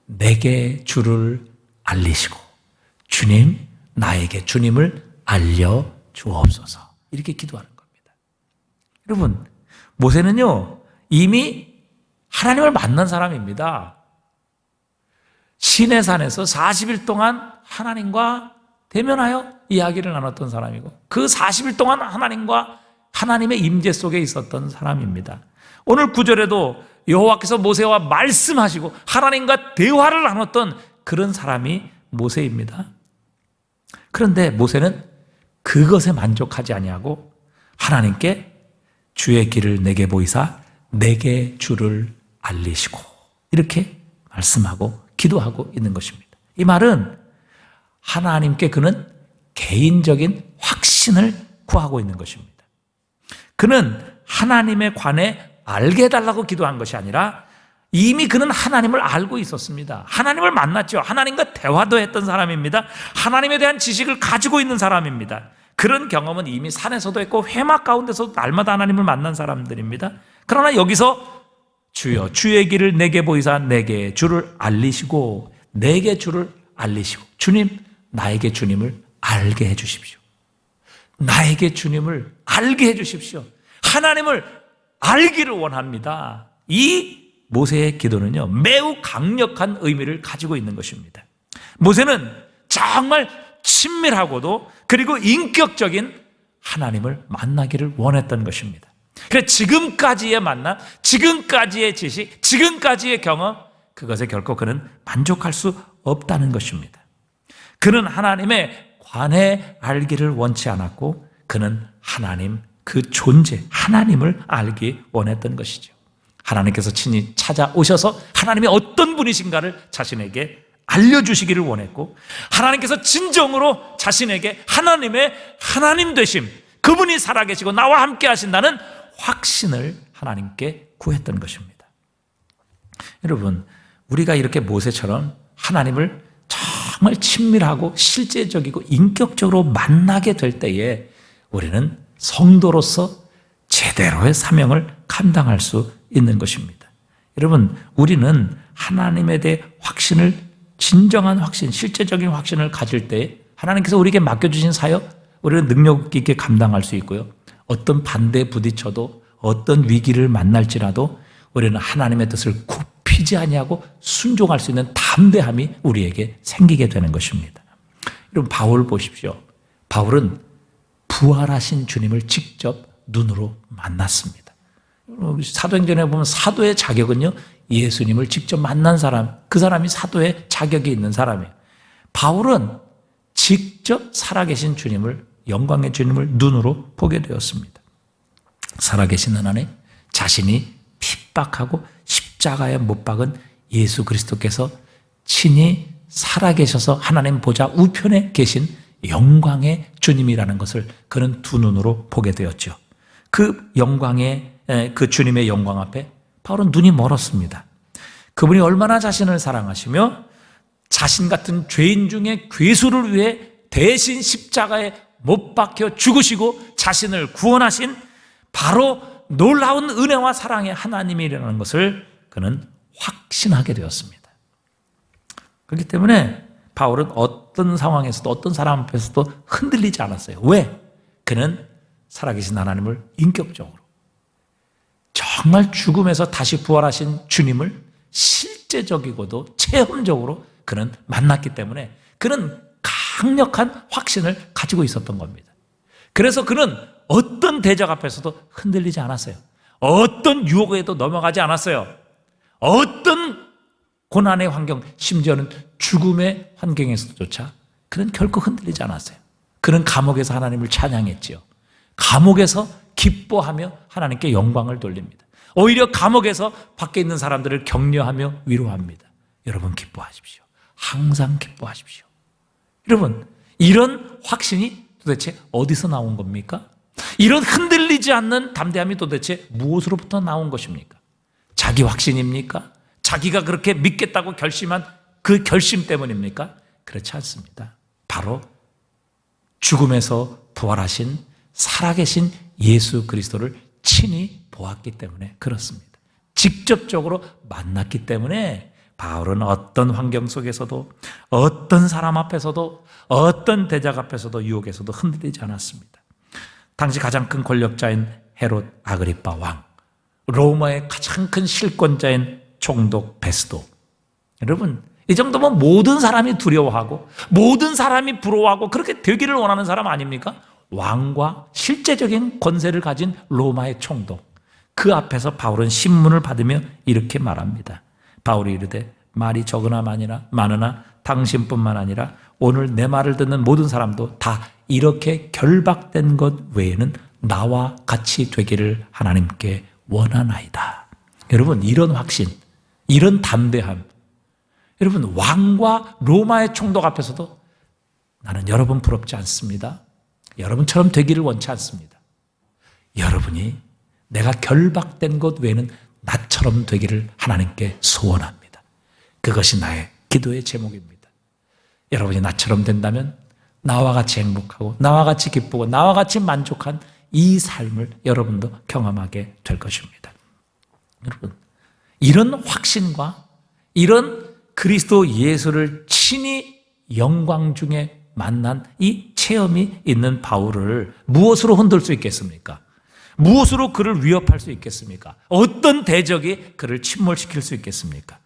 내게 주를 알리시고, 주님 나에게 주님을 알려 주옵소서. 이렇게 기도하는 겁니다. 여러분, 모세는요 이미 하나님을 만난 사람입니다. 시내산에서 40일 동안 하나님과 대면하여 이야기를 나눴던 사람이고, 그 40일 동안 하나님의 임재 속에 있었던 사람입니다. 오늘 9절에도 여호와께서 모세와 말씀하시고 하나님과 대화를 나눴던 그런 사람이 모세입니다. 그런데 모세는 그것에 만족하지 아니하고 하나님께 주의 길을 내게 보이사 내게 주를 알리시고, 이렇게 말씀하고 기도하고 있는 것입니다. 이 말은 하나님께 그는 개인적인 확신을 구하고 있는 것입니다. 그는 하나님에 관해 알게 해달라고 기도한 것이 아니라 이미 그는 하나님을 알고 있었습니다. 하나님을 만났죠. 하나님과 대화도 했던 사람입니다. 하나님에 대한 지식을 가지고 있는 사람입니다. 그런 경험은 이미 산에서도 했고 회막 가운데서도 날마다 하나님을 만난 사람들입니다. 그러나 여기서 주여 주의 길을 내게 보이사 내게 주를 알리시고, 내게 주를 알리시고, 주님 나에게 주님을 알게 해 주십시오. 나에게 주님을 알게 해 주십시오. 하나님을 알기를 원합니다. 이 모세의 기도는요 매우 강력한 의미를 가지고 있는 것입니다. 모세는 정말 친밀하고도 그리고 인격적인 하나님을 만나기를 원했던 것입니다. 그래서 지금까지의 만남, 지금까지의 지식, 지금까지의 경험, 그것에 결코 그는 만족할 수 없다는 것입니다. 그는 하나님의 관해 알기를 원치 않았고, 그는 하나님 그 존재, 하나님을 알기 원했던 것이죠. 하나님께서 친히 찾아오셔서 하나님이 어떤 분이신가를 자신에게 알려주시기를 원했고, 하나님께서 진정으로 자신에게 하나님의 하나님 되심, 그분이 살아계시고 나와 함께 하신다는 확신을 하나님께 구했던 것입니다. 여러분, 우리가 이렇게 모세처럼 하나님을 정말 친밀하고 실제적이고 인격적으로 만나게 될 때에 우리는 성도로서 제대로의 사명을 감당할 수 있는 것입니다. 여러분, 우리는 하나님에 대해 확신을, 진정한 확신, 실제적인 확신을 가질 때 하나님께서 우리에게 맡겨주신 사역, 우리는 능력 있게 감당할 수 있고요, 어떤 반대에 부딪혀도 어떤 위기를 만날지라도 우리는 하나님의 뜻을 굽히지 아니하고 순종할 수 있는 담대함이 우리에게 생기게 되는 것입니다. 여러분, 바울 보십시오. 바울은 부활하신 주님을 직접 눈으로 만났습니다. 사도행전에 보면 사도의 자격은요 예수님을 직접 만난 사람, 그 사람이 사도의 자격이 있는 사람이에요. 바울은 직접 살아계신 주님을, 영광의 주님을 눈으로 보게 되었습니다. 살아계신 하나님, 자신이 핍박하고 십자가에 못 박은 예수 그리스도께서 친히 살아계셔서 하나님 보좌 우편에 계신 영광의 주님이라는 것을 그는 두 눈으로 보게 되었죠. 그 영광의, 그 주님의 영광 앞에 바울은 눈이 멀었습니다. 그분이 얼마나 자신을 사랑하시며 자신 같은 죄인 중에 괴수를 위해 대신 십자가에 못 박혀 죽으시고 자신을 구원하신 바로 놀라운 은혜와 사랑의 하나님이라는 것을 그는 확신하게 되었습니다. 그렇기 때문에 바울은 어떤 상황에서도 어떤 사람 앞에서도 흔들리지 않았어요. 왜? 그는 살아계신 하나님을 인격적으로 정말 죽음에서 다시 부활하신 주님을 실제적이고도 체험적으로 그는 만났기 때문에 그는 강력한 확신을 가지고 있었던 겁니다. 그래서 그는 어떤 대적 앞에서도 흔들리지 않았어요. 어떤 유혹에도 넘어가지 않았어요. 어떤 고난의 환경, 심지어는 죽음의 환경에서조차 그는 결코 흔들리지 않았어요. 그는 감옥에서 하나님을 찬양했지요. 감옥에서 기뻐하며 하나님께 영광을 돌립니다. 오히려 감옥에서 밖에 있는 사람들을 격려하며 위로합니다. 여러분 기뻐하십시오. 항상 기뻐하십시오. 여러분, 이런 확신이 도대체 어디서 나온 겁니까? 이런 흔들리지 않는 담대함이 도대체 무엇으로부터 나온 것입니까? 자기 확신입니까? 자기가 그렇게 믿겠다고 결심한 그 결심 때문입니까? 그렇지 않습니다. 바로 죽음에서 부활하신 살아계신 예수 그리스도를 친히 보았기 때문에 그렇습니다. 직접적으로 만났기 때문에 바울은 어떤 환경 속에서도 어떤 사람 앞에서도 어떤 대적 앞에서도 유혹에서도 흔들리지 않았습니다. 당시 가장 큰 권력자인 헤롯 아그리파 왕, 로마의 가장 큰 실권자인 총독 베스도. 여러분, 이 정도면 모든 사람이 두려워하고 모든 사람이 부러워하고 그렇게 되기를 원하는 사람 아닙니까? 왕과 실제적인 권세를 가진 로마의 총독. 그 앞에서 바울은 신문을 받으며 이렇게 말합니다. 바울이 이르되 말이 적으나 많으나 당신뿐만 아니라 오늘 내 말을 듣는 모든 사람도 다 이렇게 결박된 것 외에는 나와 같이 되기를 하나님께 원하나이다. 여러분, 이런 확신, 이런 담대함, 여러분 왕과 로마의 총독 앞에서도 나는 여러분 부럽지 않습니다. 여러분처럼 되기를 원치 않습니다. 여러분이 내가 결박된 것 외에는 나처럼 되기를 하나님께 소원합니다. 그것이 나의 기도의 제목입니다. 여러분이 나처럼 된다면 나와 같이 행복하고 나와 같이 기쁘고 나와 같이 만족한 이 삶을 여러분도 경험하게 될 것입니다. 여러분, 이런 확신과 이런 그리스도 예수를 친히 영광 중에 만난 이 체험이 있는 바울을 무엇으로 흔들 수 있겠습니까? 무엇으로 그를 위협할 수 있겠습니까? 어떤 대적이 그를 침몰시킬 수 있겠습니까?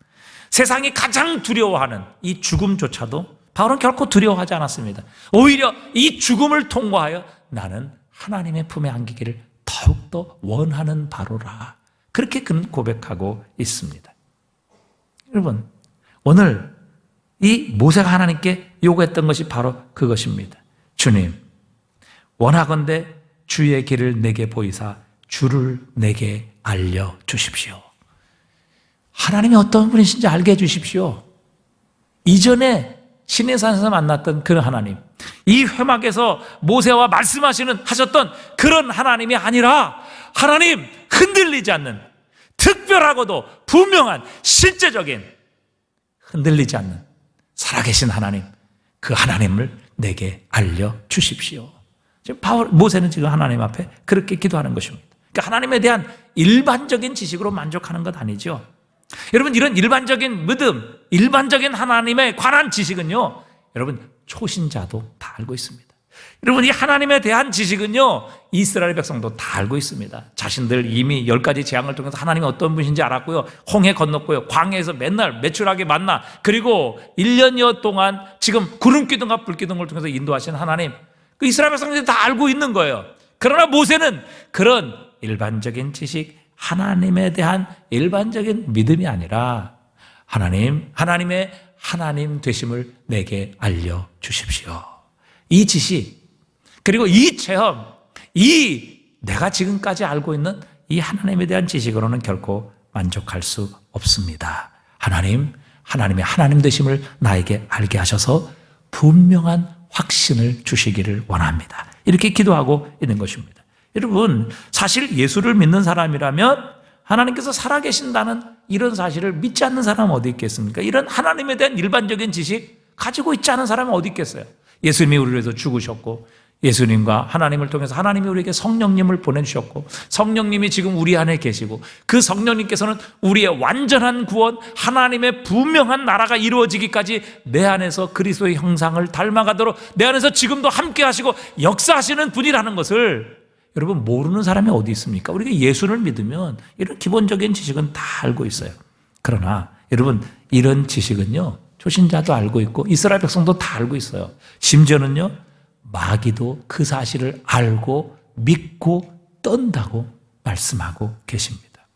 세상이 가장 두려워하는 이 죽음조차도 바울은 결코 두려워하지 않았습니다. 오히려 이 죽음을 통과하여 나는 하나님의 품에 안기기를 더욱더 원하는 바로라. 그렇게 그는 고백하고 있습니다. 여러분, 오늘 이 모세가 하나님께 요구했던 것이 바로 그것입니다. 주님, 원하건대 주의 길을 내게 보이사 주를 내게 알려주십시오. 하나님이 어떤 분이신지 알게 해주십시오. 이전에 시내산에서 만났던 그 하나님, 이 회막에서 모세와 하셨던 그런 하나님이 아니라 하나님, 흔들리지 않는 특별하고도 분명한 실제적인 흔들리지 않는 살아계신 하나님, 그 하나님을 내게 알려주십시오. 지금 모세는 지금 하나님 앞에 그렇게 기도하는 것입니다. 그러니까 하나님에 대한 일반적인 지식으로 만족하는 것 아니죠. 여러분, 이런 일반적인 믿음, 일반적인 하나님에 관한 지식은요, 여러분 초신자도 다 알고 있습니다. 여러분, 이 하나님에 대한 지식은요, 이스라엘 백성도 다 알고 있습니다. 자신들 이미 10가지 재앙을 통해서 하나님이 어떤 분이신지 알았고요. 홍해 건넜고요. 광야에서 맨날 매출하게 만나, 그리고 1년여 동안 지금 구름기둥과 불기둥을 통해서 인도하신 하나님, 그 이스라엘 백성들이 다 알고 있는 거예요. 그러나 모세는 그런 일반적인 지식, 하나님에 대한 일반적인 믿음이 아니라 하나님의 하나님 되심을 내게 알려주십시오. 이 지식, 그리고 이 체험, 이 내가 지금까지 알고 있는 이 하나님에 대한 지식으로는 결코 만족할 수 없습니다. 하나님의 하나님 되심을 나에게 알게 하셔서 분명한 확신을 주시기를 원합니다. 이렇게 기도하고 있는 것입니다. 여러분, 사실 예수를 믿는 사람이라면 하나님께서 살아계신다는 이런 사실을 믿지 않는 사람은 어디 있겠습니까? 이런 하나님에 대한 일반적인 지식 가지고 있지 않은 사람은 어디 있겠어요? 예수님이 우리를 위해서 죽으셨고, 예수님과 하나님을 통해서 하나님이 우리에게 성령님을 보내주셨고, 성령님이 지금 우리 안에 계시고, 그 성령님께서는 우리의 완전한 구원, 하나님의 분명한 나라가 이루어지기까지 내 안에서 그리스도의 형상을 닮아가도록 내 안에서 지금도 함께 하시고 역사하시는 분이라는 것을 여러분 모르는 사람이 어디 있습니까? 우리가 예수를 믿으면 이런 기본적인 지식은 다 알고 있어요. 그러나 여러분, 이런 지식은요, 초신자도 알고 있고 이스라엘 백성도 다 알고 있어요. 심지어는요, 마귀도 그 사실을 알고 믿고 떤다고 말씀하고 계십니다.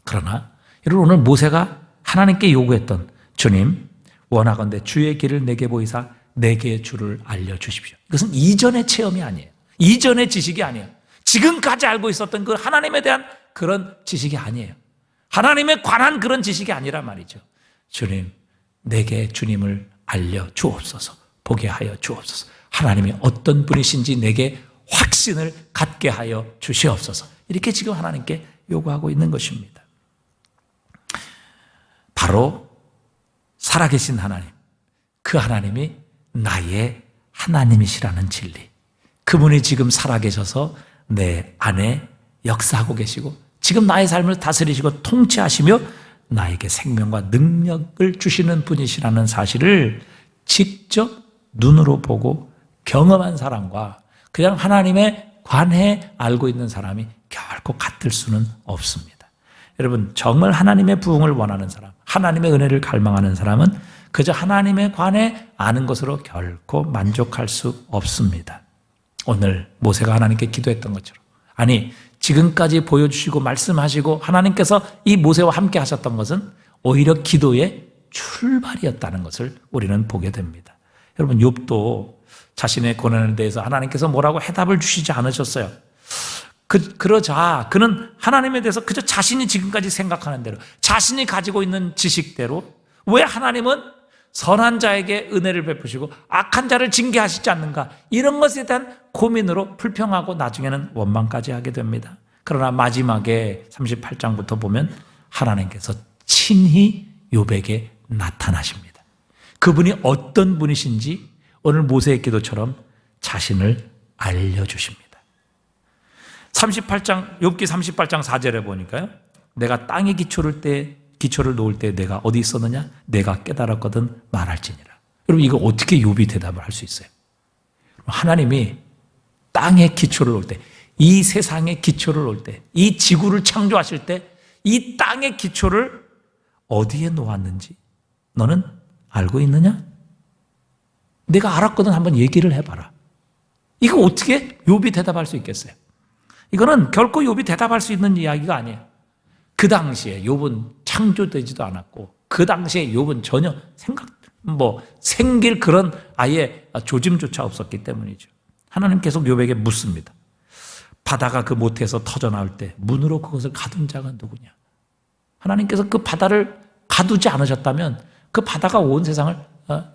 그러나 여러분, 오늘 모세가 하나님께 요구했던, 주님 원하건대 주의 길을 내게 보이사 내게 주를 알려주십시오. 이것은 이전의 체험이 아니에요. 이전의 지식이 아니에요. 지금까지 알고 있었던 그 하나님에 대한 그런 지식이 아니에요. 하나님에 관한 그런 지식이 아니란 말이죠. 주님, 내게 주님을 알려주옵소서. 보게 하여 주옵소서. 하나님이 어떤 분이신지 내게 확신을 갖게 하여 주시옵소서. 이렇게 지금 하나님께 요구하고 있는 것입니다. 바로 살아계신 하나님, 그 하나님이 나의 하나님이시라는 진리, 그분이 지금 살아계셔서 내 안에 역사하고 계시고 지금 나의 삶을 다스리시고 통치하시며 나에게 생명과 능력을 주시는 분이시라는 사실을 직접 눈으로 보고 경험한 사람과 그냥 하나님의 관해 알고 있는 사람이 결코 같을 수는 없습니다. 여러분, 정말 하나님의 부흥을 원하는 사람, 하나님의 은혜를 갈망하는 사람은 그저 하나님의 관해 아는 것으로 결코 만족할 수 없습니다. 오늘 모세가 하나님께 기도했던 것처럼, 아니 지금까지 보여주시고 말씀하시고 하나님께서 이 모세와 함께 하셨던 것은 오히려 기도의 출발이었다는 것을 우리는 보게 됩니다. 여러분, 욥도 자신의 고난에 대해서 하나님께서 뭐라고 해답을 주시지 않으셨어요. 그러자 그는 하나님에 대해서 그저 자신이 지금까지 생각하는 대로, 자신이 가지고 있는 지식대로, 왜 하나님은 선한 자에게 은혜를 베푸시고 악한 자를 징계하시지 않는가, 이런 것에 대한 고민으로 불평하고 나중에는 원망까지 하게 됩니다. 그러나 마지막에 38장부터 보면 하나님께서 친히 욥에게 나타나십니다. 그분이 어떤 분이신지 오늘 모세의 기도처럼 자신을 알려주십니다. 38장, 욥기 38장 4절에 보니까요, 내가 땅에 기초를 놓을 때 내가 어디 있었느냐? 내가 깨달았거든 말할지니라. 여러분, 이거 어떻게 욥이 대답을 할 수 있어요? 하나님이 땅에 기초를 놓을 때, 이 세상에 기초를 놓을 때, 이 지구를 창조하실 때 이 땅의 기초를 어디에 놓았는지 너는 알고 있느냐? 내가 알았거든, 한번 얘기를 해봐라. 이거 어떻게 욥이 대답할 수 있겠어요? 이거는 결코 욥이 대답할 수 있는 이야기가 아니에요. 그 당시에 욥은 창조되지도 않았고, 그 당시에 욥은 전혀 생길 그런 아예 조짐조차 없었기 때문이죠. 하나님 계속 욥에게 묻습니다. 바다가 그 모태에서 터져나올 때 문으로 그것을 가둔 자가 누구냐? 하나님께서 그 바다를 가두지 않으셨다면 그 바다가 온 세상을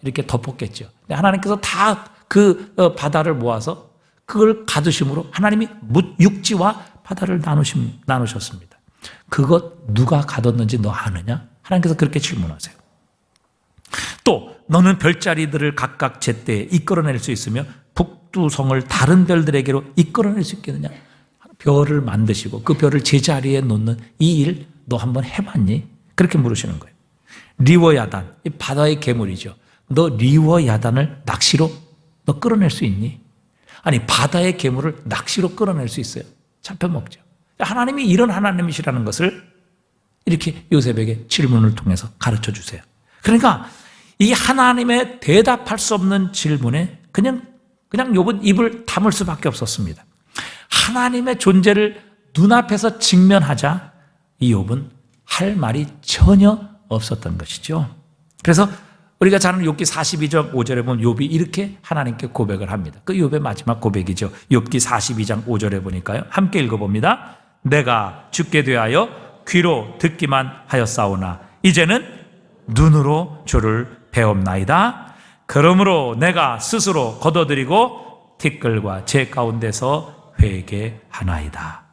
이렇게 덮었겠죠. 근데 하나님께서 다 그 바다를 모아서 그걸 가두심으로 하나님이 육지와 바다를 나누셨습니다. 그것 누가 가뒀는지 너 아느냐? 하나님께서 그렇게 질문하세요. 또 너는 별자리들을 각각 제때에 이끌어낼 수 있으며 북두성을 다른 별들에게로 이끌어낼 수 있겠느냐? 별을 만드시고 그 별을 제자리에 놓는 이 일 너 한번 해봤니? 그렇게 물으시는 거예요. 리워야단, 이 바다의 괴물이죠. 너 리워야단을 낚시로 너 끌어낼 수 있니? 아니, 바다의 괴물을 낚시로 끌어낼 수 있어요. 잡혀먹죠. 하나님이 이런 하나님이시라는 것을 이렇게 요셉에게 질문을 통해서 가르쳐 주세요. 그러니까 이 하나님의 대답할 수 없는 질문에 그냥 욥은 입을 다물 수밖에 없었습니다. 하나님의 존재를 눈앞에서 직면하자 이 욥은 할 말이 전혀 없었던 것이죠. 그래서 우리가 잘 아는 욥기 42장 5절에 보면 욥이 이렇게 하나님께 고백을 합니다. 그 욥의 마지막 고백이죠. 욥기 42장 5절에 보니까요, 함께 읽어봅니다. 내가 죽게 되하여 귀로 듣기만 하였사오나 이제는 눈으로 주를 배옵나이다. 그러므로 내가 스스로 거둬들이고 티끌과 제 가운데서 회개하나이다.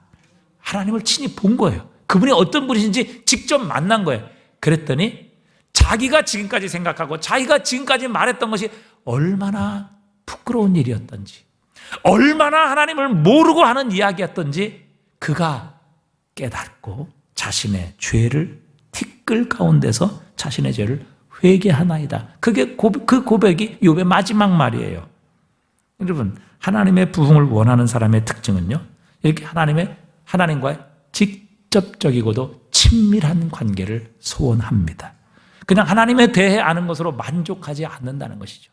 하나님을 친히 본 거예요. 그분이 어떤 분이신지 직접 만난 거예요. 그랬더니 자기가 지금까지 생각하고 자기가 지금까지 말했던 것이 얼마나 부끄러운 일이었던지, 얼마나 하나님을 모르고 하는 이야기였던지 그가 깨닫고 자신의 죄를 티끌 가운데서 자신의 죄를 회개하나이다. 그게 그 고백이 욥의 마지막 말이에요. 여러분, 하나님의 부흥을 원하는 사람의 특징은요, 이렇게 하나님과의 직접적이고도 친밀한 관계를 소원합니다. 그냥 하나님에 대해 아는 것으로 만족하지 않는다는 것이죠.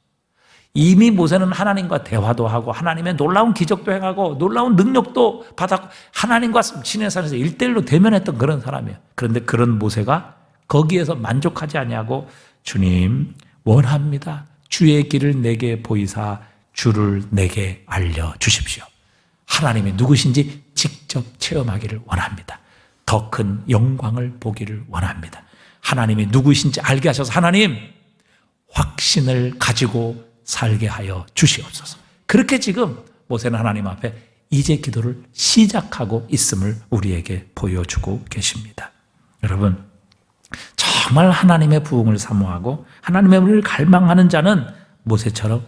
이미 모세는 하나님과 대화도 하고 하나님의 놀라운 기적도 행하고 놀라운 능력도 받았고 하나님과 시내산에서 1:1로 대면했던 그런 사람이에요. 그런데 그런 모세가 거기에서 만족하지 아니하고 주님 원합니다. 주의 길을 내게 보이사 주를 내게 알려주십시오. 하나님이 누구신지 직접 체험하기를 원합니다. 더 큰 영광을 보기를 원합니다. 하나님이 누구신지 알게 하셔서 하나님 확신을 가지고 살게 하여 주시옵소서. 그렇게 지금 모세는 하나님 앞에 이제 기도를 시작하고 있음을 우리에게 보여주고 계십니다. 여러분, 정말 하나님의 부흥을 사모하고 하나님의 은혜를 갈망하는 자는 모세처럼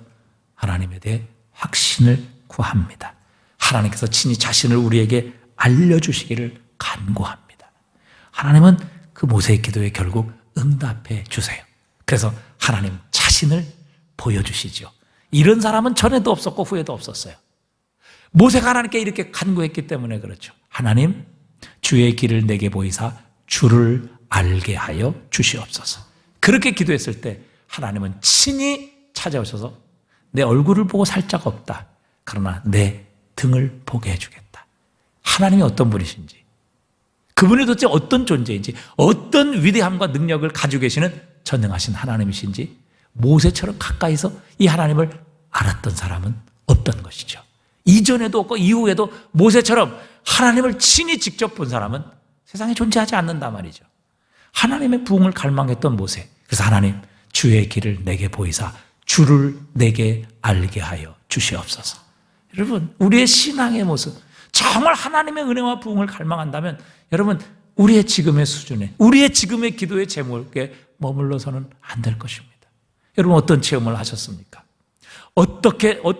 하나님에 대해 확신을 구합니다. 하나님께서 친히 자신을 우리에게 알려주시기를 간구합니다. 하나님은 그 모세의 기도에 결국 응답해 주세요. 그래서 하나님 자신을 보여주시죠. 이런 사람은 전에도 없었고 후에도 없었어요. 모세가 하나님께 이렇게 간구했기 때문에 그렇죠. 하나님, 주의 길을 내게 보이사 주를 알게 하여 주시옵소서. 그렇게 기도했을 때 하나님은 친히 찾아오셔서 내 얼굴을 보고 살 자가 없다. 그러나 내 등을 보게 해주겠다. 하나님이 어떤 분이신지, 그분이 도대체 어떤 존재인지, 어떤 위대함과 능력을 가지고 계시는 전능하신 하나님이신지 모세처럼 가까이서 이 하나님을 알았던 사람은 없던 것이죠. 이전에도 없고 이후에도 모세처럼 하나님을 친히 직접 본 사람은 세상에 존재하지 않는단 말이죠. 하나님의 부흥을 갈망했던 모세. 그래서 하나님, 주의 길을 내게 보이사 주를 내게 알게 하여 주시옵소서. 여러분, 우리의 신앙의 모습, 정말 하나님의 은혜와 부흥을 갈망한다면 여러분, 우리의 지금의 수준에, 우리의 지금의 기도의 제목에 머물러서는 안 될 것입니다. 여러분, 어떤 체험을 하셨습니까?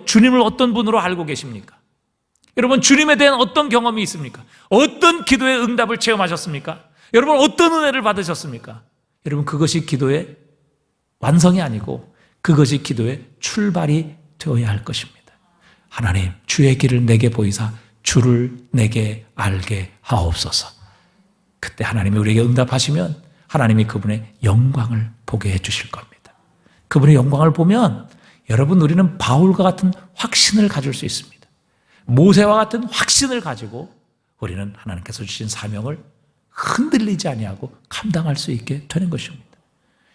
주님을 어떤 분으로 알고 계십니까? 여러분, 주님에 대한 어떤 경험이 있습니까? 어떤 기도의 응답을 체험하셨습니까? 여러분, 어떤 은혜를 받으셨습니까? 여러분, 그것이 기도의 완성이 아니고 그것이 기도의 출발이 되어야 할 것입니다. 하나님, 주의 길을 내게 보이사 주를 내게 알게 하옵소서. 그때 하나님이 우리에게 응답하시면 하나님이 그분의 영광을 보게 해주실 겁니다. 그분의 영광을 보면 여러분, 우리는 바울과 같은 확신을 가질 수 있습니다. 모세와 같은 확신을 가지고 우리는 하나님께서 주신 사명을 흔들리지 아니하고 감당할 수 있게 되는 것입니다.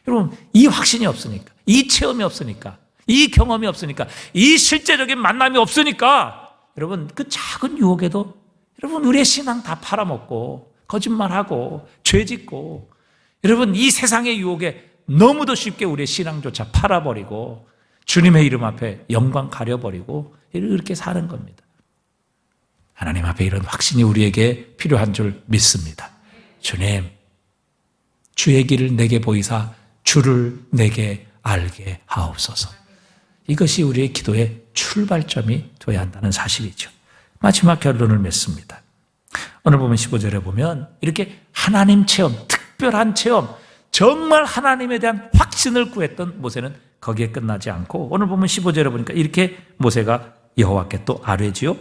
여러분, 이 확신이 없으니까, 이 체험이 없으니까, 이 경험이 없으니까, 이 실제적인 만남이 없으니까 여러분, 그 작은 유혹에도 여러분, 우리의 신앙 다 팔아먹고 거짓말하고 죄짓고 여러분, 이 세상의 유혹에 너무도 쉽게 우리의 신앙조차 팔아버리고 주님의 이름 앞에 영광 가려버리고 이렇게 사는 겁니다. 하나님 앞에 이런 확신이 우리에게 필요한 줄 믿습니다. 주님, 주의 길을 내게 보이사 주를 내게 알게 하옵소서. 이것이 우리의 기도의 출발점이 되어야 한다는 사실이죠. 마지막 결론을 맺습니다. 오늘 보면 15절에 보면 이렇게 하나님 체험, 특별한 체험, 정말 하나님에 대한 확신을 구했던 모세는 거기에 끝나지 않고 오늘 보면 15절에 보니까 이렇게 모세가 여호와께 또 아뢰지요.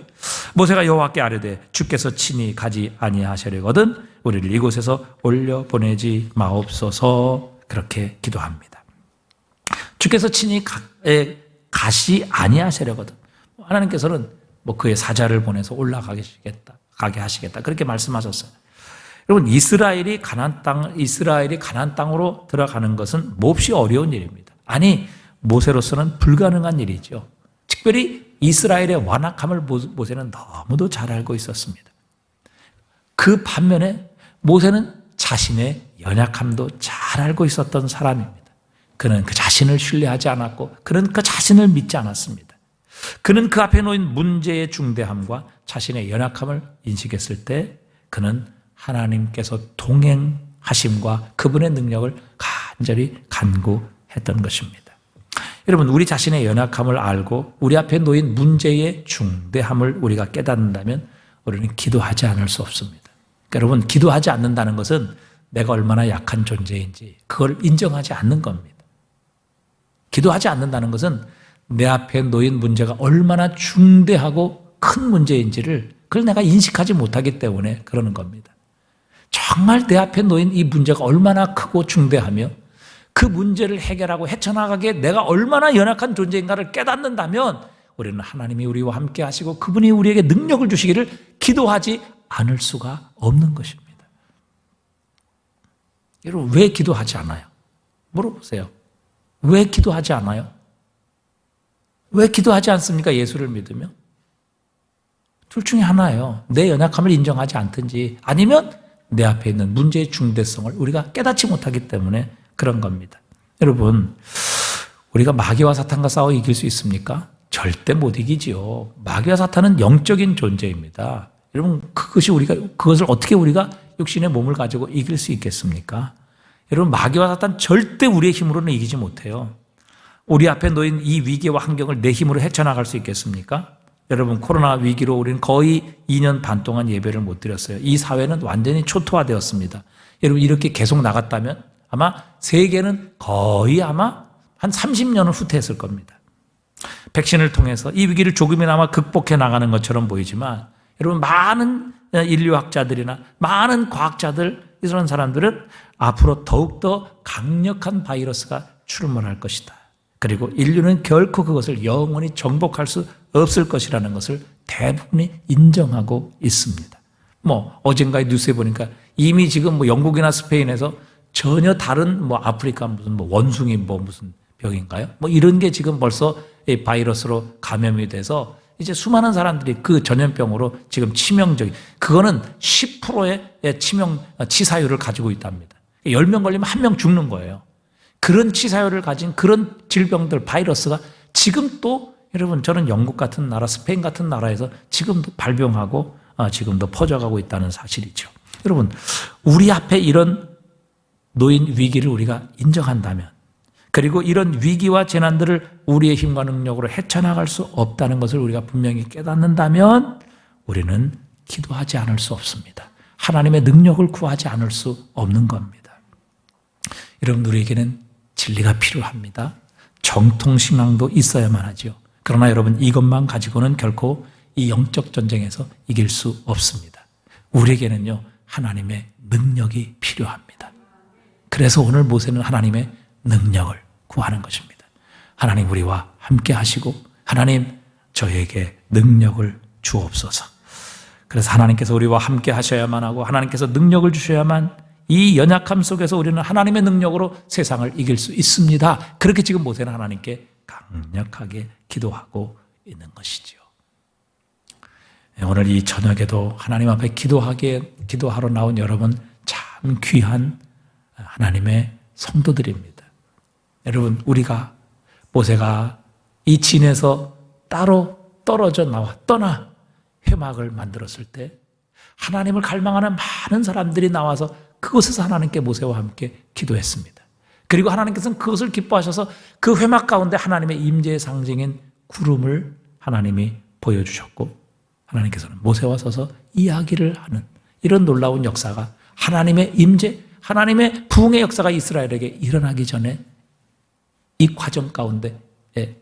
모세가 여호와께 아뢰되 주께서 친히 가지 아니하시려거든 우리를 이곳에서 올려 보내지 마옵소서. 그렇게 기도합니다. 주께서 친히 가시 아니하시려거든. 하나님께서는 그의 사자를 보내서 가게 하시겠다. 그렇게 말씀하셨어요. 여러분, 이스라엘이 가나안 땅으로 들어가는 것은 몹시 어려운 일입니다. 아니, 모세로서는 불가능한 일이죠. 특별히 이스라엘의 완악함을 모세는 너무도 잘 알고 있었습니다. 그 반면에 모세는 자신의 연약함도 잘 알고 있었던 사람입니다. 그는 그 자신을 신뢰하지 않았고 그는 그 자신을 믿지 않았습니다. 그는 그 앞에 놓인 문제의 중대함과 자신의 연약함을 인식했을 때 그는 하나님께서 동행하심과 그분의 능력을 간절히 간구했던 것입니다. 여러분, 우리 자신의 연약함을 알고 우리 앞에 놓인 문제의 중대함을 우리가 깨닫는다면 우리는 기도하지 않을 수 없습니다. 그러니까 여러분, 기도하지 않는다는 것은 내가 얼마나 약한 존재인지 그걸 인정하지 않는 겁니다. 기도하지 않는다는 것은 내 앞에 놓인 문제가 얼마나 중대하고 큰 문제인지를 그걸 내가 인식하지 못하기 때문에 그러는 겁니다. 정말 내 앞에 놓인 이 문제가 얼마나 크고 중대하며 그 문제를 해결하고 헤쳐나가기에 내가 얼마나 연약한 존재인가를 깨닫는다면 우리는 하나님이 우리와 함께 하시고 그분이 우리에게 능력을 주시기를 기도하지 않을 수가 없는 것입니다. 여러분, 왜 기도하지 않아요? 물어보세요. 왜 기도하지 않아요? 왜 기도하지 않습니까? 예수를 믿으며? 둘 중에 하나예요. 내 연약함을 인정하지 않든지 아니면 내 앞에 있는 문제의 중대성을 우리가 깨닫지 못하기 때문에 그런 겁니다. 여러분, 우리가 마귀와 사탄과 싸워 이길 수 있습니까? 절대 못 이기지요. 마귀와 사탄은 영적인 존재입니다. 여러분, 그것을 어떻게 우리가 육신의 몸을 가지고 이길 수 있겠습니까? 여러분, 마귀와 사탄 절대 우리의 힘으로는 이기지 못해요. 우리 앞에 놓인 이 위기와 환경을 내 힘으로 헤쳐나갈 수 있겠습니까? 여러분, 코로나 위기로 우리는 거의 2년 반 동안 예배를 못 드렸어요. 이 사회는 완전히 초토화되었습니다. 여러분, 이렇게 계속 나갔다면 아마 세계는 거의 아마 한 30년은 후퇴했을 겁니다. 백신을 통해서 이 위기를 조금이나마 극복해 나가는 것처럼 보이지만 여러분, 많은 인류학자들이나 많은 과학자들, 이런 사람들은 앞으로 더욱더 강력한 바이러스가 출몰할 것이다. 그리고 인류는 결코 그것을 영원히 정복할 수 없을 것이라는 것을 대부분이 인정하고 있습니다. 어젠가의 뉴스에 보니까 이미 지금 영국이나 스페인에서 전혀 다른 아프리카 무슨 원숭이 무슨 병인가요? 이런 게 지금 벌써 바이러스로 감염이 돼서 이제 수많은 사람들이 그 전염병으로 지금 그거는 10%의 치사율을 가지고 있답니다. 10명 걸리면 1명 죽는 거예요. 그런 치사율을 가진 그런 질병들, 바이러스가 지금 또 여러분, 저는 영국 같은 나라, 스페인 같은 나라에서 지금도 발병하고 지금도 퍼져가고 있다는 사실이죠. 여러분, 우리 앞에 이런 놓인 위기를 우리가 인정한다면, 그리고 이런 위기와 재난들을 우리의 힘과 능력으로 헤쳐나갈 수 없다는 것을 우리가 분명히 깨닫는다면 우리는 기도하지 않을 수 없습니다. 하나님의 능력을 구하지 않을 수 없는 겁니다. 여러분, 우리에게는 진리가 필요합니다. 정통신앙도 있어야만 하죠. 그러나 여러분, 이것만 가지고는 결코 이 영적 전쟁에서 이길 수 없습니다. 우리에게는요, 하나님의 능력이 필요합니다. 그래서 오늘 모세는 하나님의 능력을 구하는 것입니다. 하나님, 우리와 함께 하시고 하나님, 저에게 능력을 주옵소서. 그래서 하나님께서 우리와 함께 하셔야만 하고 하나님께서 능력을 주셔야만 이 연약함 속에서 우리는 하나님의 능력으로 세상을 이길 수 있습니다. 그렇게 지금 모세는 하나님께 강력하게 기도하고 있는 것이지요. 오늘 이 저녁에도 하나님 앞에 기도하러 나온 여러분, 참 귀한 하나님의 성도들입니다. 여러분, 모세가 이 진에서 따로 떠나 회막을 만들었을 때 하나님을 갈망하는 많은 사람들이 나와서 그곳에서 하나님께 모세와 함께 기도했습니다. 그리고 하나님께서는 그것을 기뻐하셔서 그 회막 가운데 하나님의 임재의 상징인 구름을 하나님이 보여주셨고, 하나님께서는 모세와 서서 이야기를 하는 이런 놀라운 역사가, 하나님의 임재, 하나님의 부흥의 역사가 이스라엘에게 일어나기 전에 이 과정 가운데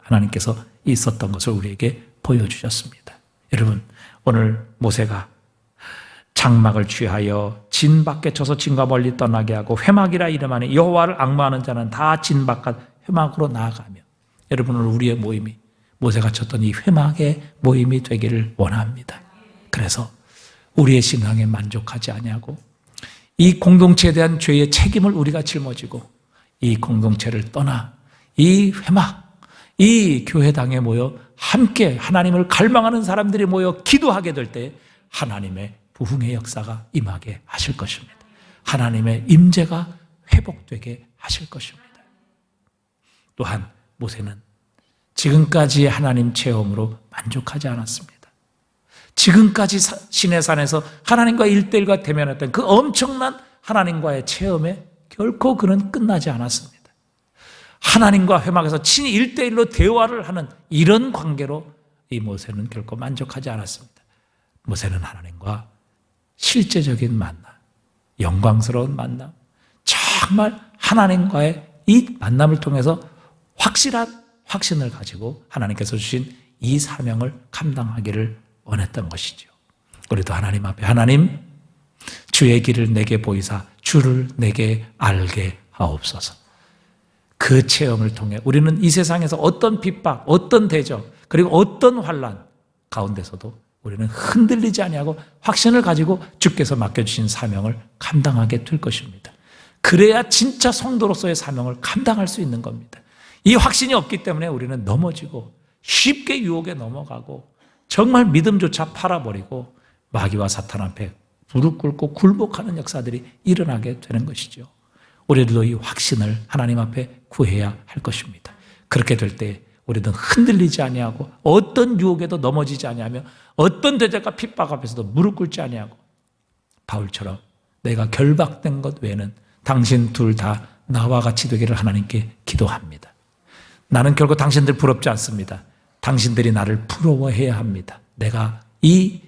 하나님께서 있었던 것을 우리에게 보여주셨습니다. 여러분, 오늘 모세가 장막을 취하여 진 밖에 쳐서 진과 멀리 떠나게 하고 회막이라 이름하니 여호와를 앙마하는 자는 다 진 바깥 회막으로 나아가며, 여러분, 오늘 우리의 모임이 모세가 쳤던 이 회막의 모임이 되기를 원합니다. 그래서 우리의 신앙에 만족하지 아니하고 이 공동체에 대한 죄의 책임을 우리가 짊어지고 이 공동체를 떠나 이 회막, 이 교회당에 모여 함께 하나님을 갈망하는 사람들이 모여 기도하게 될 때 하나님의 부흥의 역사가 임하게 하실 것입니다. 하나님의 임재가 회복되게 하실 것입니다. 또한 모세는 지금까지의 하나님 체험으로 만족하지 않았습니다. 지금까지 시내산에서 하나님과 1대1과 대면했던 그 엄청난 하나님과의 체험에 결코 그는 끝나지 않았습니다. 하나님과 회막에서 친히 1대1로 대화를 하는 이런 관계로 이 모세는 결코 만족하지 않았습니다. 모세는 하나님과 실제적인 만남, 영광스러운 만남, 정말 하나님과의 이 만남을 통해서 확실한 확신을 가지고 하나님께서 주신 이 사명을 감당하기를 원했던 것이죠. 우리도 하나님 앞에 하나님 주의 길을 내게 보이사 주를 내게 알게 하옵소서. 그 체험을 통해 우리는 이 세상에서 어떤 핍박, 어떤 대적, 그리고 어떤 환난 가운데서도 우리는 흔들리지 아니하고 확신을 가지고 주께서 맡겨주신 사명을 감당하게 될 것입니다. 그래야 진짜 성도로서의 사명을 감당할 수 있는 겁니다. 이 확신이 없기 때문에 우리는 넘어지고 쉽게 유혹에 넘어가고 정말 믿음조차 팔아버리고 마귀와 사탄 앞에 무릎 꿇고 굴복하는 역사들이 일어나게 되는 것이죠. 우리들도 이 확신을 하나님 앞에 구해야 할 것입니다. 그렇게 될 때 우리는 흔들리지 아니하고 어떤 유혹에도 넘어지지 아니하며 어떤 대적과 핍박 앞에서도 무릎 꿇지 아니하고 바울처럼 내가 결박된 것 외에는 당신 둘 다 나와 같이 되기를 하나님께 기도합니다. 나는 결코 당신들 부럽지 않습니다. 당신들이 나를 부러워해야 합니다. 내가 이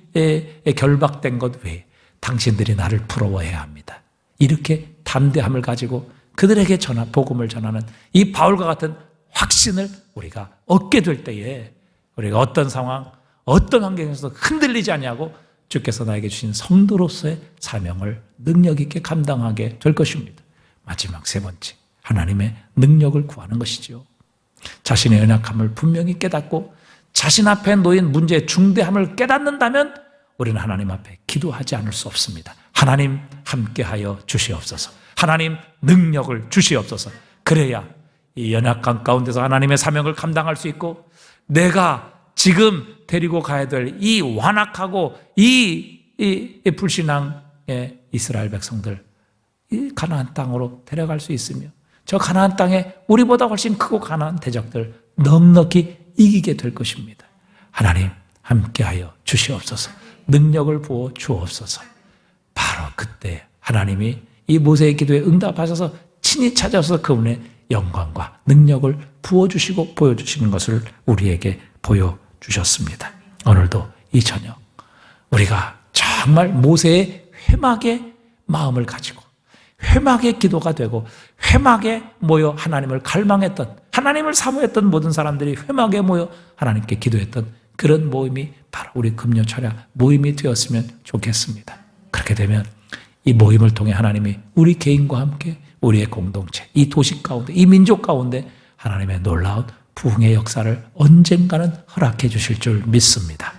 결박된 것 외에 당신들이 나를 부러워해야 합니다. 이렇게 담대함을 가지고 그들에게 복음을 전하는 이 바울과 같은 확신을 우리가 얻게 될 때에 우리가 어떤 상황, 어떤 환경에서도 흔들리지 아니하고 주께서 나에게 주신 성도로서의 사명을 능력 있게 감당하게 될 것입니다. 마지막 세 번째, 하나님의 능력을 구하는 것이죠. 자신의 연약함을 분명히 깨닫고 자신 앞에 놓인 문제의 중대함을 깨닫는다면 우리는 하나님 앞에 기도하지 않을 수 없습니다. 하나님 함께하여 주시옵소서. 하나님 능력을 주시옵소서. 그래야 이 연약함 가운데서 하나님의 사명을 감당할 수 있고 내가 지금 데리고 가야 될 이 완악하고 이 불신앙의 이스라엘 백성들 이 가나안 땅으로 데려갈 수 있으며 저 가나안 땅에 우리보다 훨씬 크고 가나안 대적들 넉넉히 이기게 될 것입니다. 하나님 함께하여 주시옵소서. 능력을 부어 주옵소서. 바로 그때 하나님이 이 모세의 기도에 응답하셔서 친히 찾아서 그분의 영광과 능력을 부어주시고 보여주시는 것을 우리에게 보여주셨습니다. 오늘도 이 저녁 우리가 정말 모세의 회막의 마음을 가지고 회막의 기도가 되고 회막에 모여 하나님을 갈망했던 하나님을 사모했던 모든 사람들이 회막에 모여 하나님께 기도했던 그런 모임이 바로 우리 금요 철야 모임이 되었으면 좋겠습니다. 그렇게 되면 이 모임을 통해 하나님이 우리 개인과 함께 우리의 공동체, 이 도시 가운데, 이 민족 가운데 하나님의 놀라운 부흥의 역사를 언젠가는 허락해 주실 줄 믿습니다.